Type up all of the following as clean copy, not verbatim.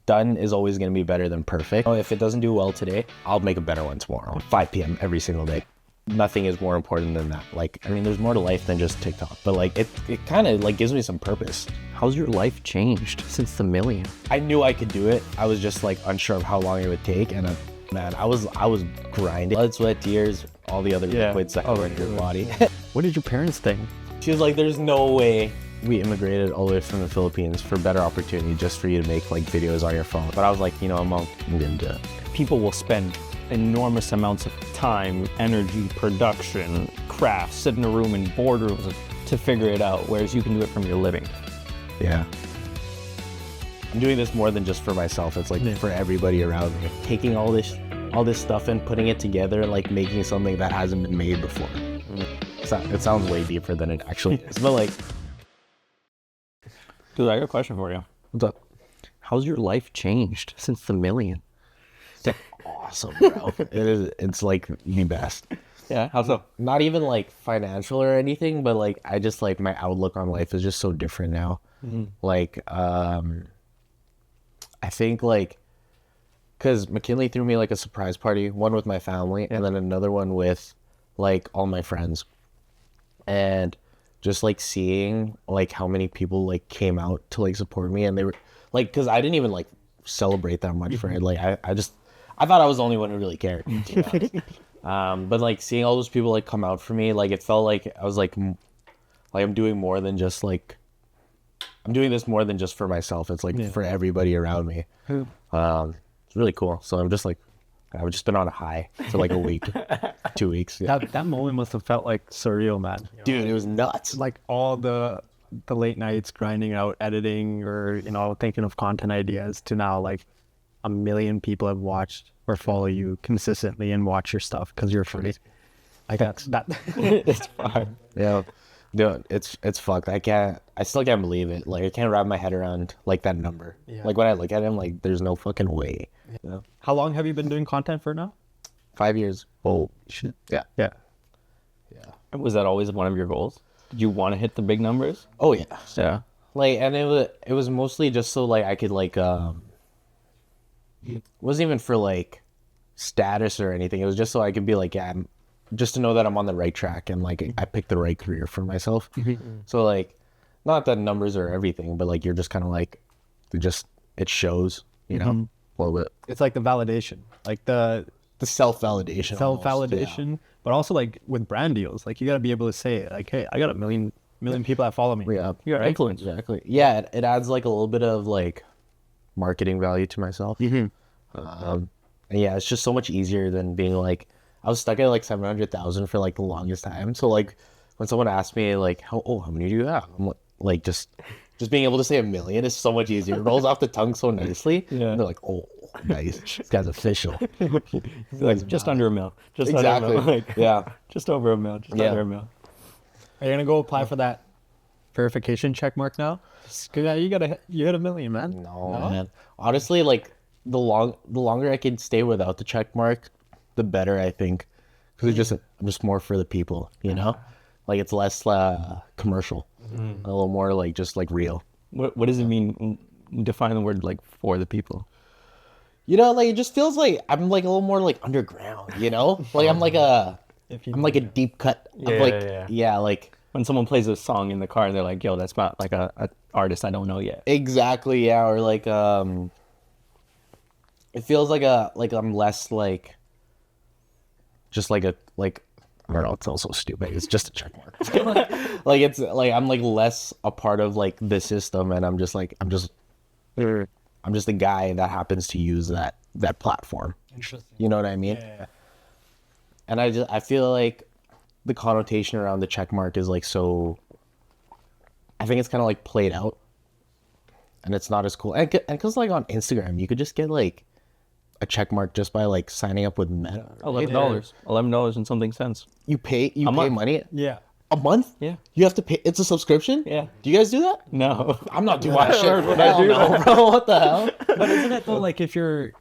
done is always going to be better than perfect. If it doesn't do well today, I'll make a better one tomorrow. 5 p.m. every single day. Nothing is more important than that. Like, I mean, there's more to life than just TikTok, but like it kind of like gives me some purpose. How's your life changed since the million? I knew I could do it. I was just like unsure of how long it would take, and man, I was grinding. Blood, sweat, tears, all the other liquids that go into your body. What did your parents think? She was like, there's no way. We immigrated all the way from the Philippines for better opportunity, just for you to make like videos on your phone. But I was like, I'm gonna do it. People will spend enormous amounts of time, energy, production, craft, sit in a room in boardrooms to figure it out, whereas you can do it from your living. Yeah. I'm doing this more than just for myself. It's like for everybody around me. Taking all this stuff and putting it together and like making something that hasn't been made before. It sounds way deeper than it actually is, but like. Dude, I got a question for you. What's up? How's your life changed since the million? Awesome, bro. It's like the best. Yeah, how so? Not even like financial or anything, but like I just like my outlook on life is just so different now. Like I think like because McKinley threw me like a surprise party, one with my family and then another one with like all my friends, and just like seeing like how many people like came out to like support me, and they were like, because I didn't even like celebrate that much for it. Like I thought I was the only one who really cared. But like seeing all those people like come out for me, like it felt like I was like I'm doing more than just like I'm doing this more than just for myself. It's like for everybody around me. It's really cool. So I'm just like I've just been on a high for like a week, 2 weeks. Yeah. That moment must have felt like surreal, man. Dude, it was nuts. Like all the late nights grinding out editing or thinking of content ideas to now like 1 million people have watched or follow you consistently and watch your stuff because you're free. Like that. It's fine. Yeah, dude, it's fucked. I still can't believe it. Like I can't wrap my head around like that number. Yeah. Like when I look at him, like there's no fucking way. Yeah. How long have you been doing content for now? 5 years. Oh shit. Yeah. Yeah. Was that always one of your goals? Did you want to hit the big numbers? Oh yeah. Yeah. Like, and it was mostly just so like I could like it wasn't even for like status or anything. It was just so I could be like, just to know that I'm on the right track and like I picked the right career for myself. So like, not that numbers are everything, but like you're just kind of like, it shows, a little bit. It's like the validation, like the self-validation, but also like with brand deals, like you got to be able to say like, hey, I got a million people that follow me. Yeah, you're influence. Exactly. Yeah, it adds like a little bit of like marketing value to myself. And yeah, it's just so much easier than being like, I was stuck at like 700,000 for like the longest time. So like when someone asked me like, how many do you have? I'm like, just being able to say 1 million is so much easier. It rolls off the tongue so nicely. Yeah. And they're like, oh, nice. This guy's official. Like just under 1 mil. Just exactly. Under 1 mil. Like, yeah. Just over 1 mil. Just under 1 mil. Are you gonna go apply for that verification check mark now? You hit 1 million, man. No, man. Honestly, like the longer I can stay without the check mark, the better, I think, because I'm just more for the people, like it's less commercial, a little more like just like real. What does it mean? Define the word like for the people. Like it just feels like I'm like a little more like underground, like I'm like a deep cut. Yeah, like when someone plays a song in the car and they're like, yo, that's about like a artist I don't know yet. Exactly. Yeah. Or like it feels like I'm less like just like I don't know, it's also stupid. It's just a check mark. Like it's like I'm like less a part of like the system, and I'm just a guy that happens to use that platform. Interesting. You know what I mean? Yeah. And I feel like the connotation around the check mark is like so, I think it's kind of like played out, and it's not as cool. And because like on Instagram, you could just get like a check mark just by like signing up with Meta. $11. $11 and something cents. You pay money? Yeah. A month? Yeah. You have to pay. It's a subscription? Yeah. Do you guys do that? No. I'm not doing that shit. Hell no, bro. What the hell? But isn't it though, like if you're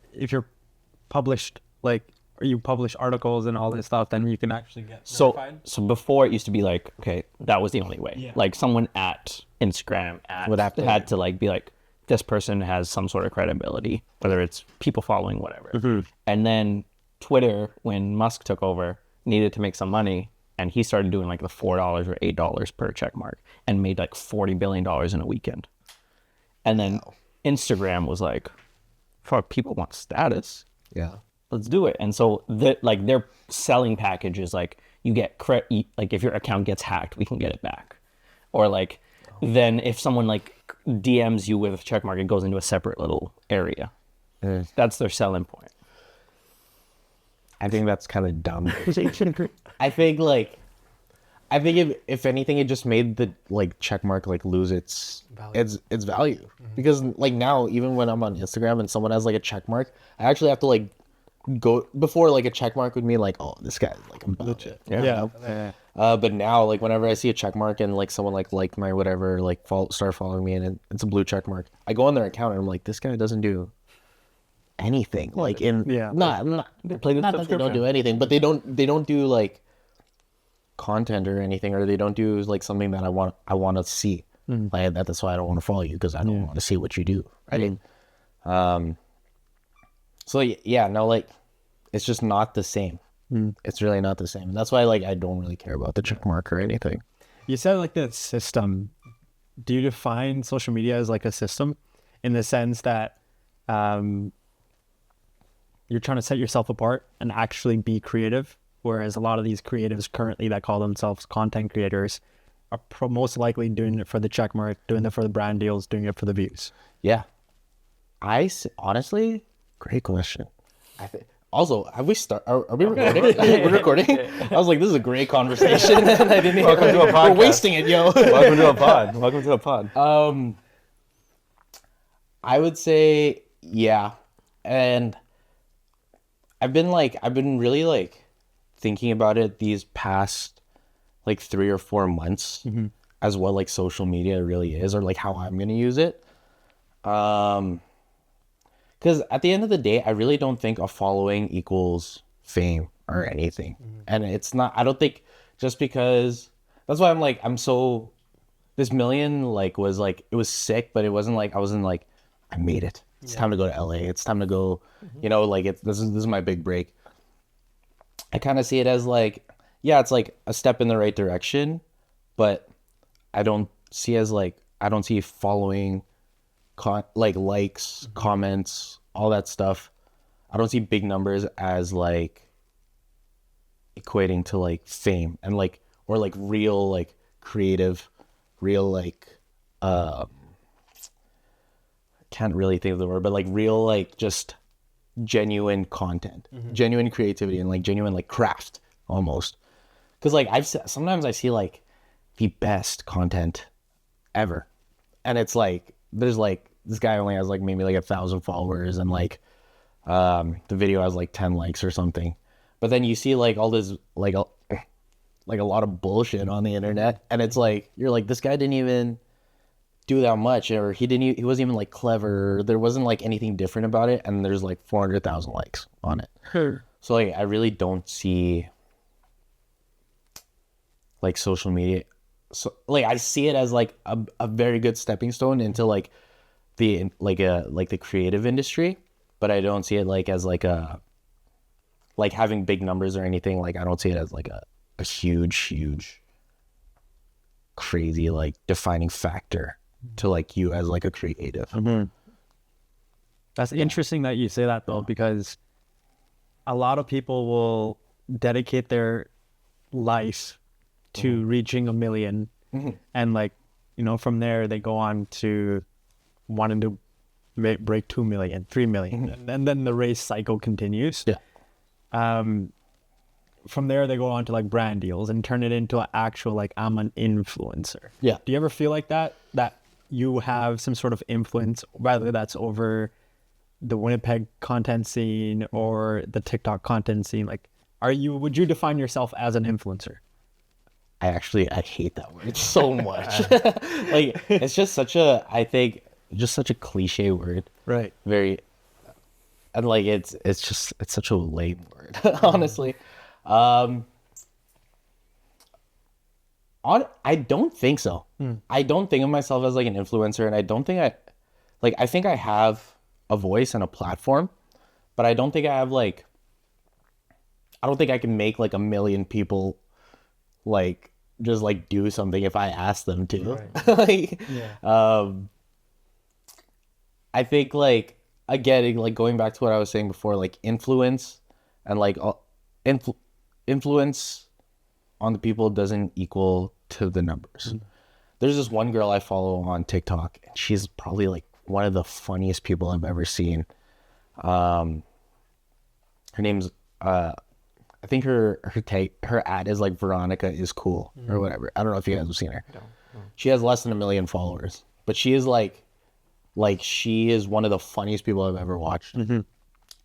published, like, or you publish articles and all this stuff, then you can actually get verified? So before it used to be like, okay, that was the only way. Yeah. Like someone at Instagram would have had to like be like, this person has some sort of credibility, whether it's people following, whatever. And then Twitter, when Musk took over, needed to make some money, and he started doing like the $4 or $8 per check mark and made like $40 billion in a weekend. And then Instagram was like, fuck, people want status. Yeah. Let's do it. And so like their selling package is like, you get like if your account gets hacked, we can get it back. Or like, then if someone like DMs you with a check mark, it goes into a separate little area. That's their selling point. I think that's kind of dumb. I think if anything, it just made the like check mark like lose its value. Because like now, even when I'm on Instagram and someone has like a check mark, I actually have to like go before like a check mark would mean like, oh, this guy's like about it. Yeah. But now, like whenever I see a check mark and like someone like my whatever, like start following me and it's a blue check mark, I go on their account and I'm like, this guy doesn't do anything. Like not They play the not that they don't do anything, but they don't do like content or anything, or they don't do like something that I want to see. Like that's why I don't want to follow you, because I don't want to see what you do. Right. So yeah, no, like it's just not the same. It's really not the same. And that's why like I don't really care about the check mark or anything. You said like the system. Do you define social media as like a system in the sense that you're trying to set yourself apart and actually be creative? Whereas a lot of these creatives currently that call themselves content creators are most likely doing it for the check mark, doing it for the brand deals, doing it for the views. Yeah. Honestly, great question. Also, have we are we recording? We're recording? I was like, this is a great conversation. And I didn't Welcome to a podcast. We're wasting it, yo. Welcome to a pod. Welcome to a pod. I would say, yeah. And I've been really like thinking about it these past like 3 or 4 months as what like social media really is, or like how I'm going to use it. Because at the end of the day, I really don't think a following equals fame or anything. And it's not, I don't think just because, that's why this million like was like, it was sick, but it wasn't like, I wasn't like, I made it. It's time to go to LA. It's time to go, like this is my big break. I kind of see it as like, yeah, it's like a step in the right direction, but I don't see following like likes, comments, all that stuff. I don't see big numbers as like equating to like fame and like, or like real like creative, real like can't really think of the word, but like real like just genuine content, genuine creativity, and like genuine like craft almost. Because like sometimes I see like the best content ever, and it's like there's like this guy only has like maybe like 1,000 followers, and like the video has like 10 likes or something. But then you see like all this like a lot of bullshit on the internet, and it's like you're like, this guy didn't even do that much, or he wasn't even like clever. There wasn't like anything different about it, and there's like 400,000 likes on it. So like I really don't see like social media. So like I see it as like a very good stepping stone into like the creative industry, but I don't see it like as like a like having big numbers or anything. Like I don't see it as like a huge crazy like defining factor to like you as like a creative. That's interesting that you say that though, because a lot of people will dedicate their life to reaching 1 million, and like, from there they go on to wanting to break 2 million, 3 million, and then the race cycle continues. From there they go on to like brand deals and turn it into an actual like, I'm an influencer. Do you ever feel like that you have some sort of influence, whether that's over the Winnipeg content scene or the TikTok content scene? Like, would you define yourself as an influencer? I hate that word so much. Like it's just such a cliche word. Right. Very, and like it's such a lame word, honestly. I don't think so. I don't think of myself as like an influencer, and I don't think like I think I have a voice and a platform, but I don't think I have like I don't think I can make like a million people like just like do something if I ask them to. Like I think like again like going back to what I was saying before, like influence and like influence on the people doesn't equal to the numbers. There's this one girl I follow on TikTok, and she's probably like one of the funniest people I've ever seen. Her name's I think her ad is like Veronica is cool or whatever. I don't know if you guys have seen her. She has less than 1 million followers, but she is like she is one of the funniest people I've ever watched.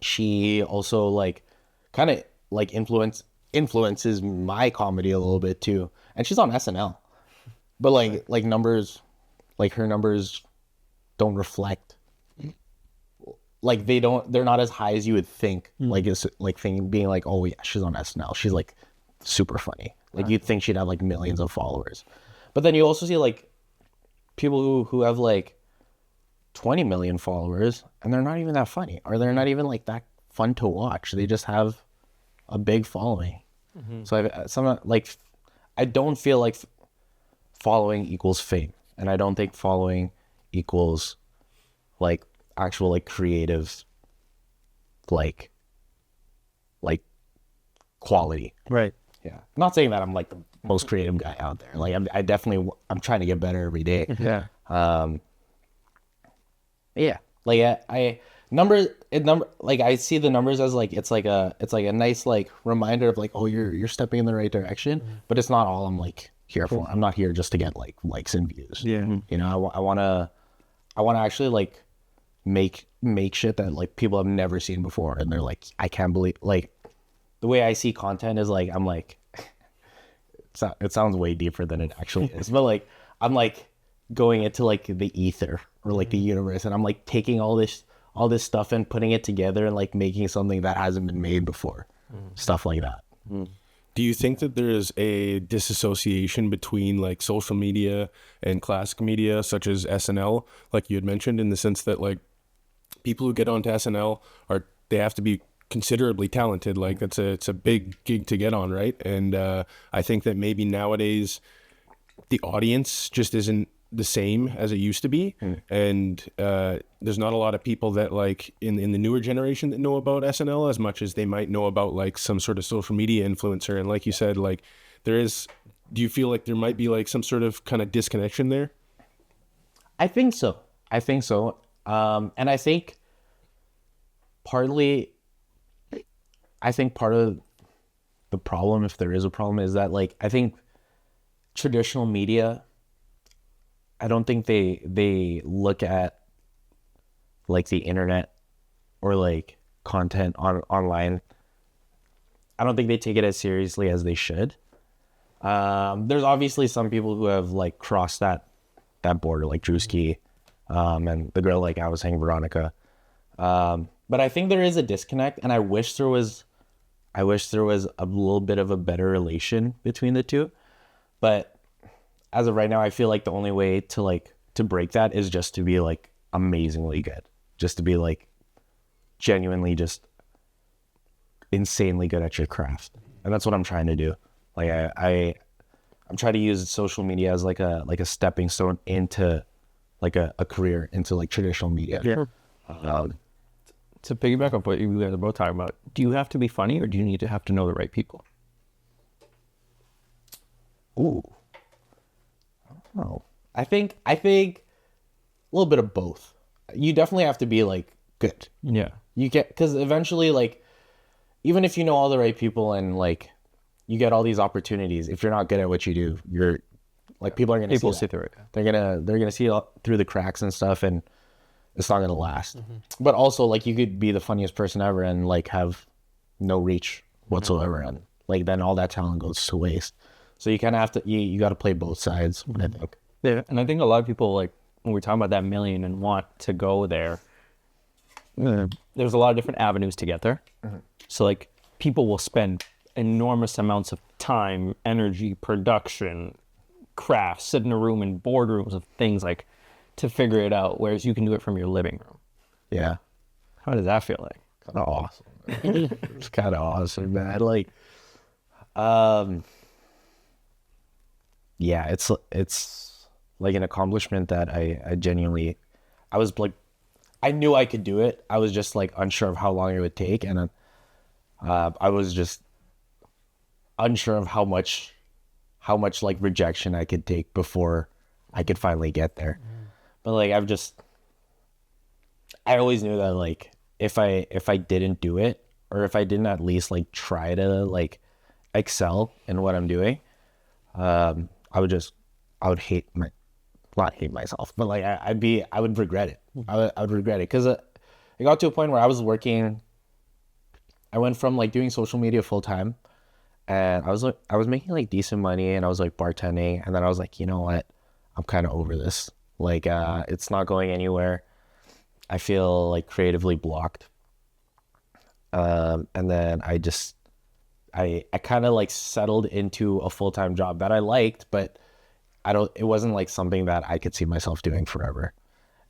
She also like kind of like influences my comedy a little bit too, and she's on SNL. But like numbers, like her numbers don't reflect, like they're not as high as you would think. Like it's like being like, oh yeah, she's on SNL, she's like super funny. Like you'd think she'd have like millions of followers. But then you also see like people who have like 20 million followers and they're not even that funny, or they're not even like that fun to watch. They just have a big following. So I don't feel like following equals fame, and I don't think following equals like actual like creative like quality. Right. Yeah, I'm not saying that I'm like the most creative guy out there. Like I'm trying to get better every day. Yeah. Yeah, like I like I see the numbers as like it's like a nice like reminder of like, oh, you're stepping in the right direction, but it's not all I'm like here for. I'm not here just to get like likes and views. Yeah. You know, I want to actually like make shit that like people have never seen before, and they're like, I can't believe, like the way I see content is like I'm like it sounds way deeper than it actually is, but like I'm like going into like the ether or like the universe, and I'm like taking all this stuff and putting it together and like making something that hasn't been made before. Stuff like that. Do you think that there is a disassociation between like social media and classic media such as SNL, like you had mentioned, in the sense that like people who get onto SNL they have to be considerably talented? Like it's a big gig to get on, right? And I think that maybe nowadays the audience just isn't the same as it used to be, and there's not a lot of people that like in the newer generation that know about SNL as much as they might know about like some sort of social media influencer. And like you said, like do you feel like there might be like some sort of kind of disconnection there? I think so. And I think part of the problem, if there is a problem, is that like I think traditional media, I don't think they look at like the internet or like content online. I don't think they take it as seriously as they should. There's obviously some people who have like crossed that border, like Drewski, and the girl like I was saying, Veronica. But I think there is a disconnect, and I wish there was a little bit of a better relation between the two. But as of right now, I feel like the only way to break that is just to be like amazingly good, just to be like genuinely just insanely good at your craft. And that's what I'm trying to do. Like I'm trying to use social media as like a stepping stone into like a career into like traditional media. Yeah. To piggyback off what you guys are both talking about, do you have to be funny, or do you need to have to know the right people? Ooh. Oh, I think a little bit of both. You definitely have to be like good. Yeah. You get, because eventually, like, even if you know all the right people and like you get all these opportunities, if you're not good at what you do, you're like people are gonna see through it. They're gonna see it through the cracks and stuff, and it's not gonna last. But also, like, you could be the funniest person ever and like have no reach whatsoever, and like then all that talent goes to waste. So you kind of have to, you got to play both sides, I think. Yeah, and I think a lot of people, like, when we're talking about that million and want to go there, there's a lot of different avenues to get there. So, like, people will spend enormous amounts of time, energy, production, craft, sit in a room in boardrooms of things, like, to figure it out, whereas you can do it from your living room. Yeah. How does that feel like? Kind of awesome. It's kind of awesome, man. Like, yeah, it's like an accomplishment that I genuinely, I was like, I knew I could do it. I was just like unsure of how long it would take, and I was just unsure of how much like rejection I could take before I could finally get there. But like I always knew that like if I didn't do it, or if I didn't at least like try to like excel in what I'm doing, I would not hate myself, but like I would regret it. I would regret it, because it got to a point where I was working. I went from like doing social media full time, and I was making like decent money, and I was like bartending, and then I was like, you know what, I'm kind of over this. Like it's not going anywhere. I feel like creatively blocked. And then I kind of like settled into a full-time job that I liked, but it wasn't like something that I could see myself doing forever.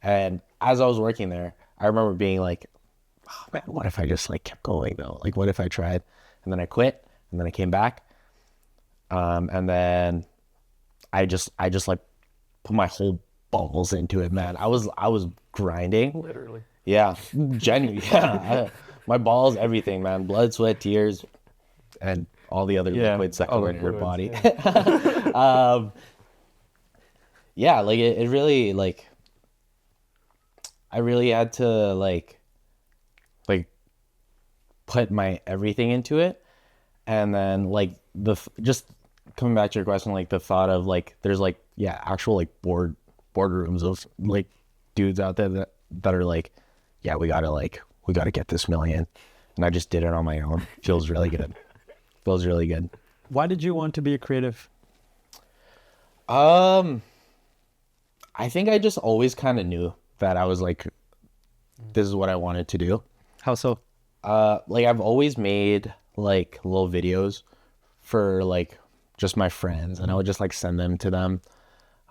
And as I was working there, I remember being like, oh man, what if I just like kept going though? Like, what if I tried? And then I quit, and then I came back. And then I just like put my whole balls into it, man. I was grinding. Literally. Yeah. Genuinely. Yeah. My balls, everything, man. Blood, sweat, tears, and all the other liquids that go in your body. Yeah. Yeah, like it really, like, I really had to like put my everything into it. And then like just coming back to your question, like the thought of like there's like actual like boardrooms of like dudes out there that are like, yeah, we gotta get this million, and I just did it on my own. Feels really good. Why did you want to be a creative? I think I just always kind of knew that I was like, this is what I wanted to do. How so? Like I've always made like little videos for like just my friends, and I would just like send them to them.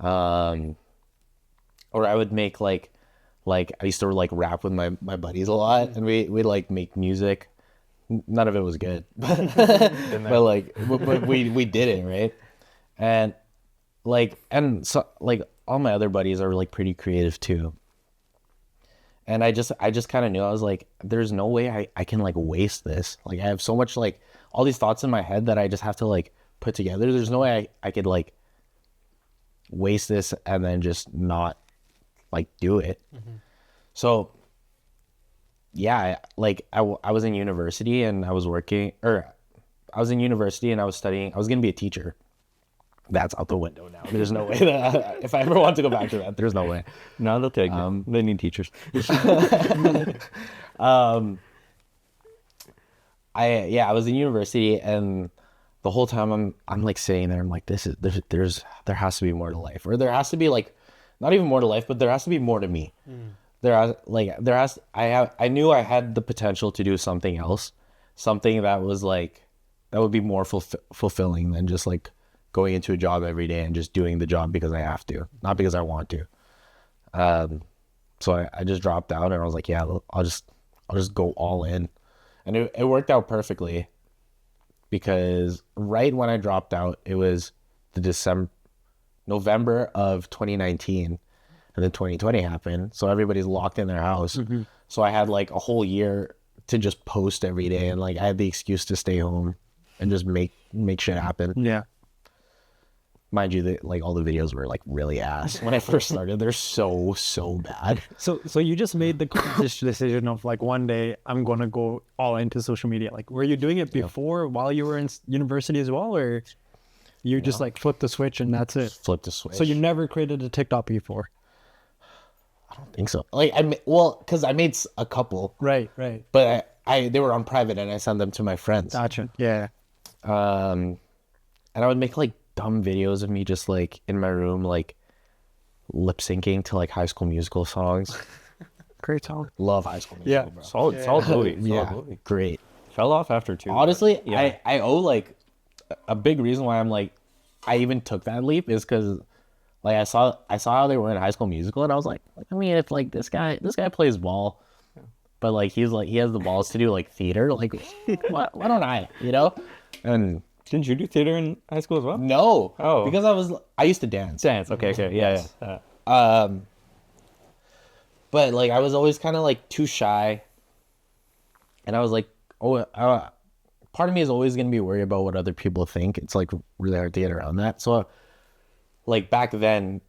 Or I would make like I used to like rap with my buddies a lot, and we'd like make music. None of it was good, but we did it, right? And so like all my other buddies are like pretty creative too. And I just kind of knew, I was like, there's no way I can like waste this. Like I have so much like all these thoughts in my head that I just have to like put together. There's no way I could like waste this and then just not like do it. So yeah, like I was in university, and I was studying. I was going to be a teacher. That's out the window now. There's no way that if I ever want to go back to that, there's no way. No, they'll take them. They need teachers. I was in university, and the whole time I'm like sitting there, I'm like, there has to be more to life, or there has to be like, not even more to life, but there has to be more to me. I knew I had the potential to do something else, something that was like, that would be more fulfilling than just like going into a job every day and just doing the job because I have to, not because I want to. So I just dropped out, and I was like, yeah, I'll just go all in. And it worked out perfectly, because right when I dropped out, it was November of 2019, and then 2020 happened. So everybody's locked in their house. So I had like a whole year to just post every day, and like I had the excuse to stay home and just make shit happen. Yeah. Mind you, that like all the videos were like really ass when I first started. They're so bad. So you just made the conscious decision of like, one day I'm gonna go all into social media. Like, were you doing it before while you were in university as well, or you just like flip the switch and that's it? Flip the switch. So you never created a TikTok before? I don't think so. Like because I made a couple. Right. But they were on private, and I sent them to my friends. Gotcha. Yeah. And I would make like dumb videos of me just like in my room, like lip syncing to like High School Musical songs. Great song. Love High School Musical, bro. Solid movie. Yeah, great. Fell off after 2. Honestly, yeah. I owe like a big reason why I'm like, I even took that leap is because Like I saw how they were in High School Musical, and I was like, I mean, if like this guy plays ball, but like he has the balls to do like theater, like why don't I, you know? And Didn't you do theater in high school as well? no, Oh. because I used to dance. Dance. Okay. Yeah. But like I was always kind of like too shy, and I was like, part of me is always gonna be worried about what other people think. It's like really hard to get around that. So, like back then,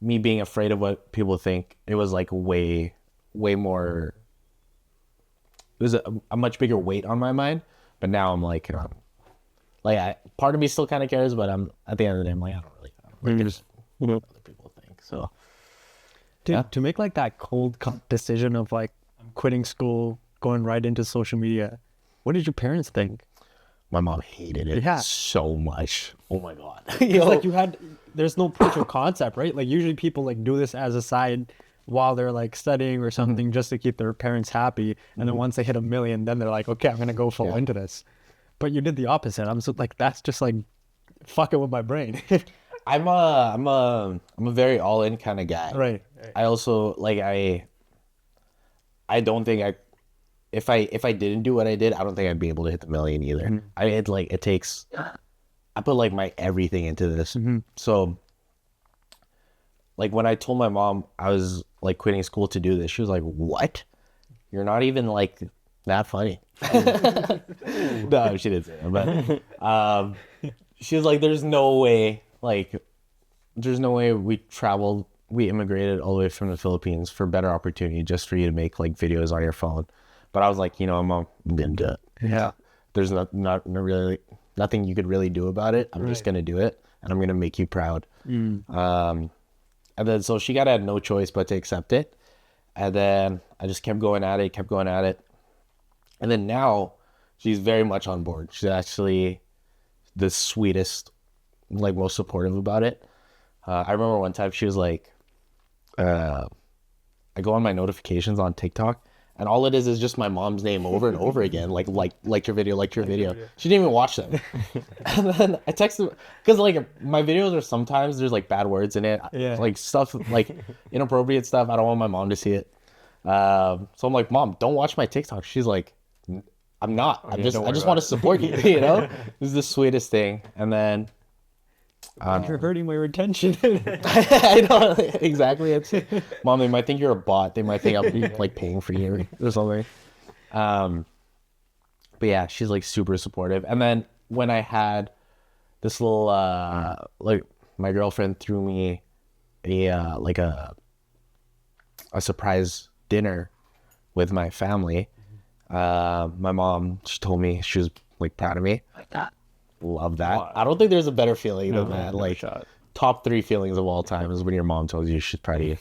me being afraid of what people think, it was like way more. It was a much bigger weight on my mind. But now I'm like, part of me still kind of cares, but I'm at the end of the day, I'm like, I don't really care what other people think. So. To make like that cold decision of like I'm quitting school, going right into social media, what did your parents think? My mom hated it so much. Oh my god! Like there's no proof of concept, right? Like usually people like do this as a side while they're like studying or something just to keep their parents happy, and then once they hit 1 million, then they're like, okay, I'm gonna go full into this. But you did the opposite. I'm so like that's just like fucking with my brain. I'm a very all in kind of guy. Right. I also like I don't think if I didn't do what I did, I don't think I'd be able to hit the 1 million either. I put like my everything into this. So like when I told my mom I was like quitting school to do this, she was like, "What? You're not even like that funny." No, she didn't say that, but she was like, there's no way we immigrated all the way from the Philippines for better opportunity just for you to make like videos on your phone. But I was like, Mom, I'm gonna do it. Yeah. There's not really nothing you could really do about it. I'm just gonna do it, and I'm gonna make you proud. And then so she had no choice but to accept it. And then I just kept going at it. And then now she's very much on board. She's actually the sweetest, like most supportive about it. I remember one time she was like, I go on my notifications on TikTok, and all it is just my mom's name over and over again, like your video. She didn't even watch them. And then I texted, because like my videos are sometimes there's like bad words in it, like stuff like inappropriate stuff. I don't want my mom to see it. So I'm like, Mom, don't watch my TikTok. She's like, I'm not. I just want to support you. This is the sweetest thing. And then you're hurting my retention. I know exactly. It's Mom. They might think you're a bot. They might think I'm like paying for you or something. But yeah, she's like super supportive. And then when I had this little like my girlfriend threw me a surprise dinner with my family. My mom, she told me she was like proud of me. Like that. Love that. Wow. I don't think there's a better feeling than that. Like top 3 feelings of all time is when your mom tells you she's proud of you.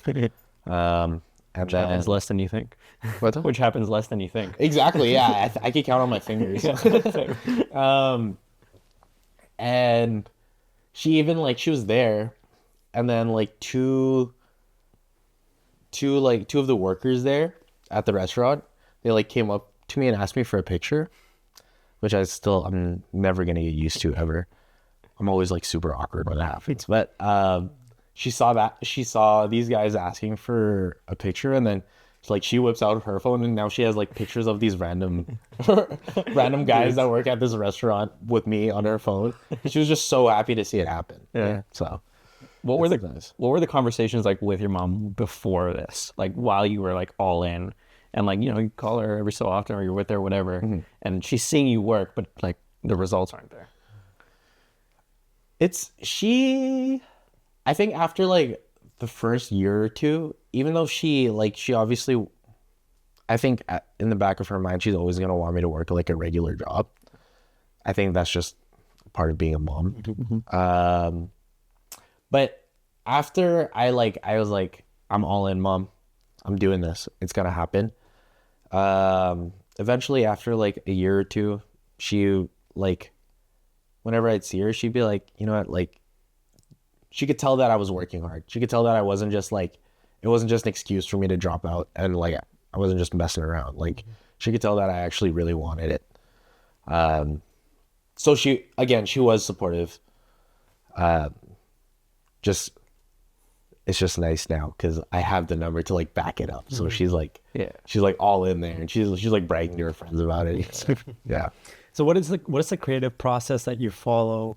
And which happens less than you think. What? Which happens less than you think. Exactly. Yeah, I can count on my fingers. And she even she was there, and then like two of the workers there at the restaurant, they like came up to me and asked me for a picture, which I'm never gonna get used to ever. I'm always like super awkward when that happens. But she saw these guys asking for a picture, and then she whips out her phone, and now she has like pictures of these random guys that work at this restaurant with me on her phone. She was just so happy to see it happen. Yeah. So what were the conversations like with your mom before this? Like while you were like all in, and like, you call her every so often or you're with her or whatever, and she's seeing you work, but like the results aren't there. I think after like the first year or two, even though she obviously, I think in the back of her mind, she's always going to want me to work like a regular job. I think that's just part of being a mom. But after I was like, I'm all in, Mom. I'm doing this. It's going to happen. Eventually after like a year or two, she whenever I'd see her, she'd be like, you know what? Like, she could tell that I was working hard. She could tell that I wasn't just like, it wasn't just an excuse for me to drop out, and like, I wasn't just messing around. Like, she could tell that I actually really wanted it. So she was supportive. just it's just nice now because I have the number to like back it up. So she's like all in there, and she's like bragging to her friends about it. So, yeah. So what is the creative process that you follow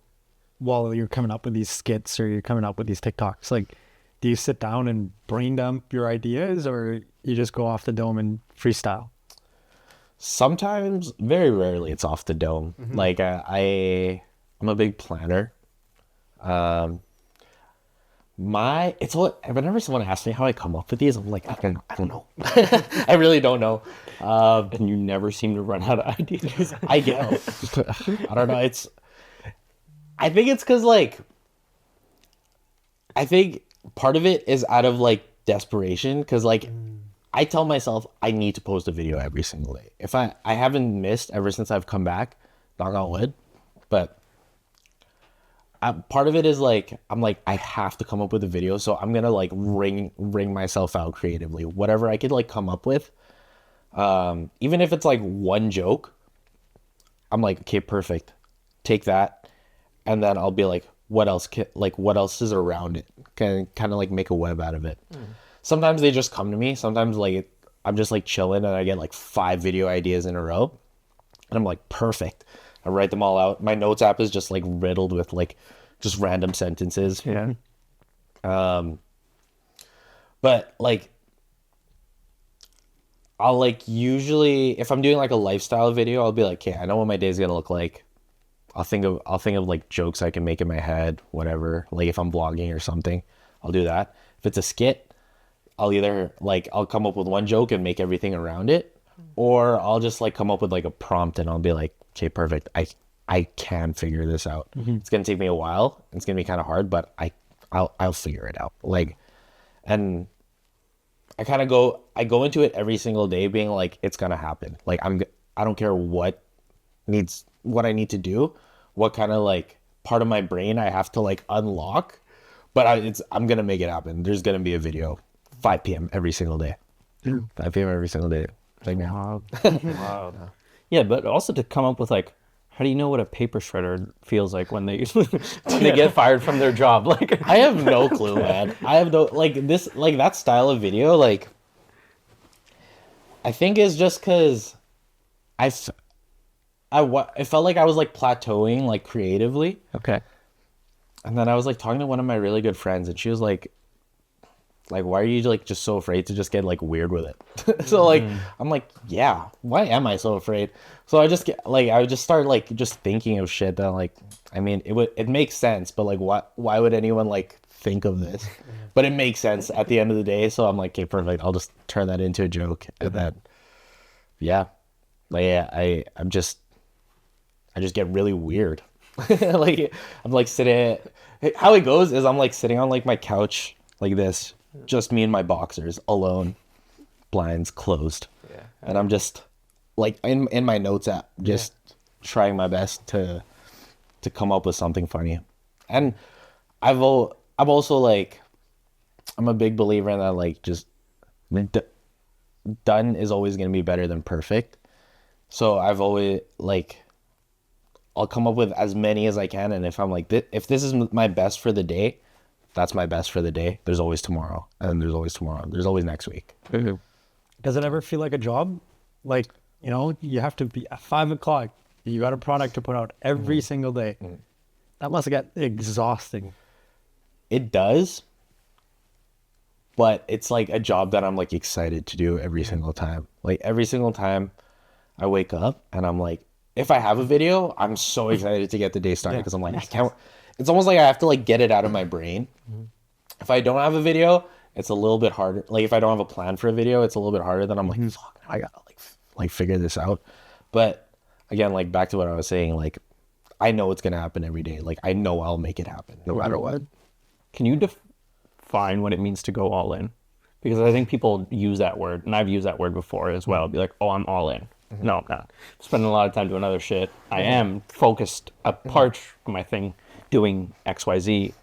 while you're coming up with these skits or you're coming up with these TikToks? Like, do you sit down and brain dump your ideas, or you just go off the dome and freestyle? Sometimes, very rarely, it's off the dome. Like I'm a big planner. Whenever someone asks me how I come up with these, I'm like, I don't know. I really don't know. And you never seem to run out of ideas. I guess. I don't know. I think it's because like, I think part of it is out of like desperation. Cause like I tell myself I need to post a video every single day. If I haven't missed ever since I've come back, knock on wood, but part of it is like, I'm like, I have to come up with a video. So I'm going to like wring myself out creatively, whatever I could like come up with. Even if it's like one joke, I'm like, okay, perfect. Take that. And then I'll be like, what else is around it? Kind of like make a web out of it. Sometimes they just come to me. Sometimes like I'm just like chilling and I get like 5 video ideas in a row. And I'm like, perfect. I write them all out. My notes app is just like riddled with like just random sentences. Yeah. But like, I'll like usually, if I'm doing like a lifestyle video, I'll be like, okay, I know what my day's gonna look like. I'll think of like jokes I can make in my head, whatever. Like if I'm vlogging or something, I'll do that. If it's a skit, I'll come up with one joke and make everything around it, or I'll just like come up with like a prompt and I'll be like, okay, perfect. I can figure this out. It's gonna take me a while. It's gonna be kind of hard, but I'll figure it out. Like, and I go into it every single day being like, it's gonna happen. Like I don't care what I need to do, what kind of like part of my brain I have to like unlock, but I'm gonna make it happen. There's gonna be a video 5 p.m. every single day. 5 p.m. every single day. Like now. Wow. Yeah, but also to come up with like, how do you know what a paper shredder feels like when they get fired from their job? Like, I have no clue, man. I have no that style of video. Like, I think is just because I felt like I was like plateauing like creatively. okay. And then I was like talking to one of my really good friends, and she was like, why are you like just so afraid to just get like weird with it? So like, I'm like, yeah, why am I so afraid? So I would just start like just thinking of shit that like, I mean, it makes sense, but like, why would anyone like think of this? But it makes sense at the end of the day. So I'm like, okay, perfect. I'll just turn that into a joke. And then, yeah, like, yeah, I just get really weird. Like I'm like sitting, how it goes is I'm like sitting on like my couch like this, just me and my boxers alone, blinds closed. Yeah. And I'm just like in my notes app, just trying my best to come up with something funny. And I've also like, I'm a big believer in that, like, just done is always going to be better than perfect. So I've always like, I'll come up with as many as I can. And if I'm like, if this is my best for the day, that's my best for the day. There's always tomorrow, and there's always tomorrow. There's always next week. Does it ever feel like a job? Like, you know, you have to be at 5 o'clock. You got a product to put out every single day. That must get exhausting. It does, but it's like a job that I'm like excited to do every single time. Like every single time I wake up and I'm like, if I have a video, I'm so excited to get the day started because I'm like, I can't. It's almost like I have to like get it out of my brain. If I don't have a video, it's a little bit harder. Like if I don't have a plan for a video, it's a little bit harder. Then I'm like, fuck, I gotta like figure this out. But again, like back to what I was saying, like I know it's gonna happen every day. Like I know I'll make it happen no matter what. Can you define what it means to go all in? Because I think people use that word, and I've used that word before as well. Be like, oh, I'm all in. No, I'm not. I'm spending a lot of time doing other shit. I am focused apart from my thing doing XYZ,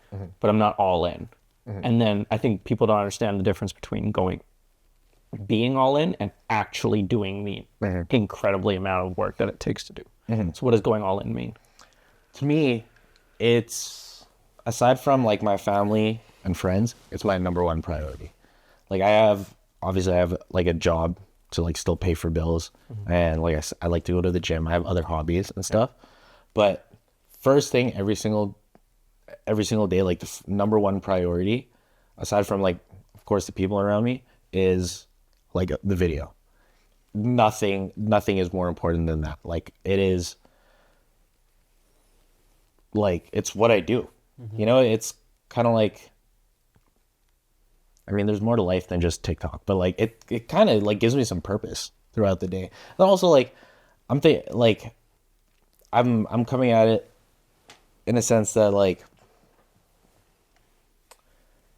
but I'm not all in. And then I think people don't understand the difference between being all in and actually doing the incredibly amount of work that it takes to do. So what does going all in mean? To me, it's aside from like my family and friends, it's my number one priority. Like I have like a job to like still pay for bills, and like I like to go to the gym. I have other hobbies and stuff, but first thing every single day, like the number one priority, aside from like of course the people around me, is like the video. Nothing is more important than that. Like it is, like it's what I do. You know, it's kind of like, I mean, there's more to life than just TikTok, but like it kind of like gives me some purpose throughout the day. And also like I'm coming at it in a sense that like,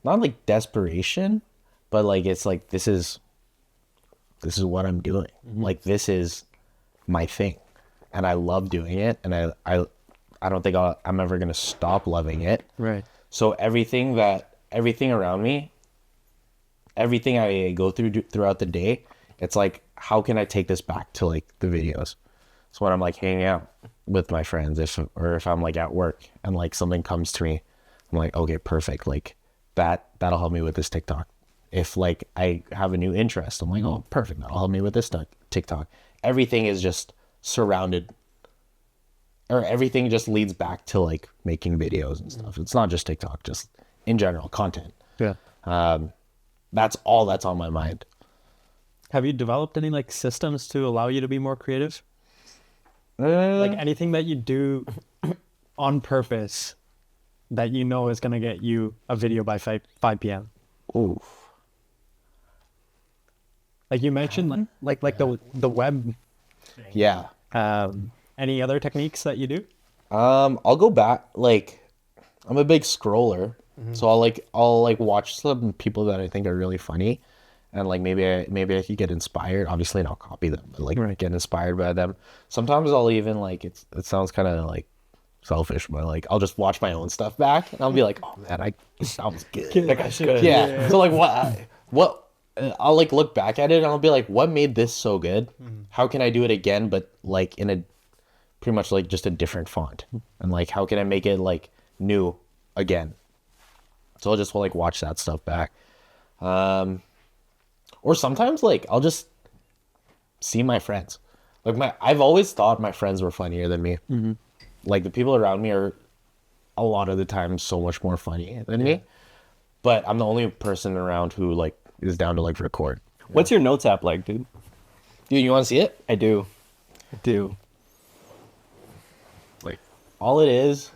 not like desperation, but like it's like this is what I'm doing. Like this is my thing, and I love doing it, and I don't think I'm ever gonna stop loving it. Right. So everything around me, everything I go throughout the day, it's like, how can I take this back to like the videos? So when I'm like hanging out with my friends, if I'm like at work and like something comes to me, I'm like, okay, perfect. Like that'll help me with this TikTok. If like I have a new interest, I'm like, oh, perfect. That'll help me with this TikTok. Everything is just surrounded, or everything just leads back to like making videos and stuff. It's not just TikTok, just in general content. Yeah. That's all that's on my mind. Have you developed any like systems to allow you to be more creative? Like anything that you do on purpose that you know is gonna get you a video by 5 p.m. Ooh. Like you mentioned, like the web. Yeah. Any other techniques that you do? I'll go back. Like, I'm a big scroller, so I'll watch some people that I think are really funny, and like maybe I could get inspired. Obviously, not copy them, but like get inspired by them. Sometimes I'll even like it sounds kind of like selfish, but like I'll just watch my own stuff back, and I'll be like, oh man, that was good. That guy's good. Yeah. So like what I'll like look back at it and I'll be like, what made this so good? How can I do it again, but like in a pretty much like just a different font? And like, how can I make it like new again? So I'll just like watch that stuff back. Or sometimes like I'll just see my friends. Like I've always thought my friends were funnier than me. Like the people around me are a lot of the time so much more funny than me. But I'm the only person around who like is down to like record. What's your notes app like, dude? Dude, you want to see it? I do. Like all it is,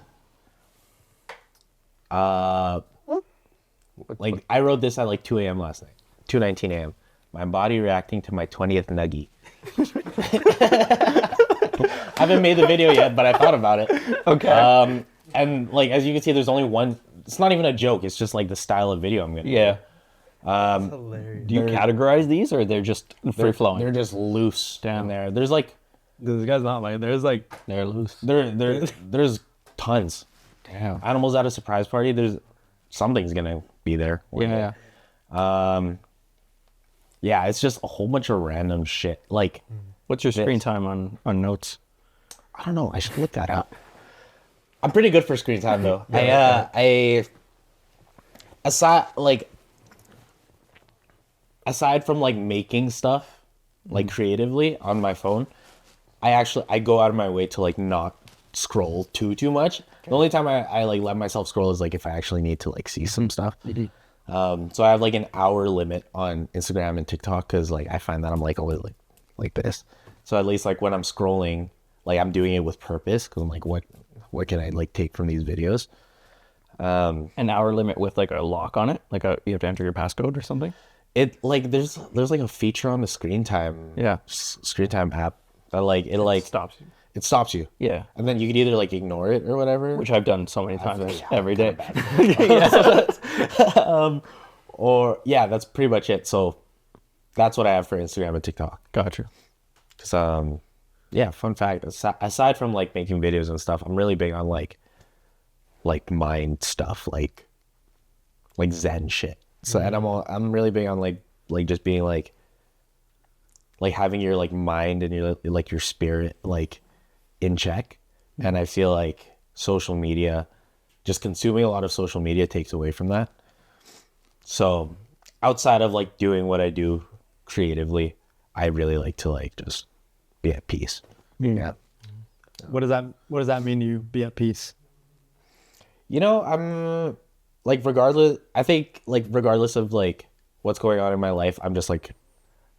like I wrote this at like 2 a.m. last night, 2:19 a.m. My body reacting to my 20th nuggie. I haven't made the video yet, but I thought about it. Okay. And like as you can see, there's only one. It's not even a joke. It's just like the style of video I'm gonna. Yeah. Hilarious. Do you categorize these, or they're just free flowing? They're just loose down there. There's like This guy's not like. There's like. They're loose. there's tons. Damn. Animals at a surprise party. There's something's gonna be there. Yeah. Yeah, it's just a whole bunch of random shit. Like, What's your screen time on notes? I don't know. I should look that up. I'm pretty good for screen time though. I aside from like making stuff like creatively on my phone, I go out of my way to like not scroll too much. The only time I like let myself scroll is like if I actually need to like see some stuff. So I have like an hour limit on Instagram and TikTok because like I find that I'm like always like this. So at least like when I'm scrolling, like I'm doing it with purpose because I'm like, what can I like take from these videos? An hour limit with like a lock on it, like you have to enter your passcode or something. It like there's like a feature on the screen time app that like it Stops you. it stops you. Yeah. And then you can either like ignore it or whatever. Which I've done so many times every day. Or yeah, that's pretty much it. So that's what I have for Instagram and TikTok. Gotcha. Cause yeah, fun fact. Aside from like making videos and stuff, I'm really big on like mind stuff, like Zen shit. So and I'm really big on like just being like having your like mind and your like your spirit like in check. And I feel like social media just consuming a lot of social media takes away from that. So outside of like doing what I do creatively, I really like to like just be at peace. Yeah. What does that mean to you, be at peace? You know, I'm like, I think like regardless of like what's going on in my life, I'm just like,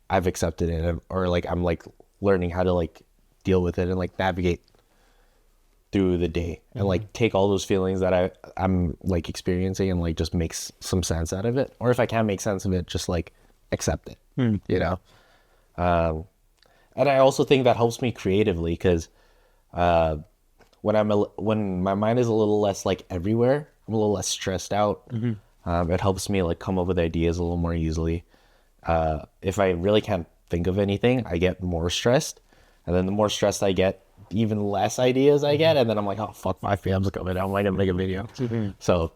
I've accepted it, or like I'm like learning how to like deal with it and like navigate through the day and like take all those feelings that I'm like experiencing and like just make some sense out of it. Or if I can't make sense of it, just like accept it, you know? And I also think that helps me creatively because when my mind is a little less like everywhere, I'm a little less stressed out. It helps me like come up with ideas a little more easily. If I really can't think of anything, I get more stressed, and then the more stressed I get, even less ideas I get, and then I'm like, oh fuck, 5 p.m.'s coming, I'm like gonna make a video. So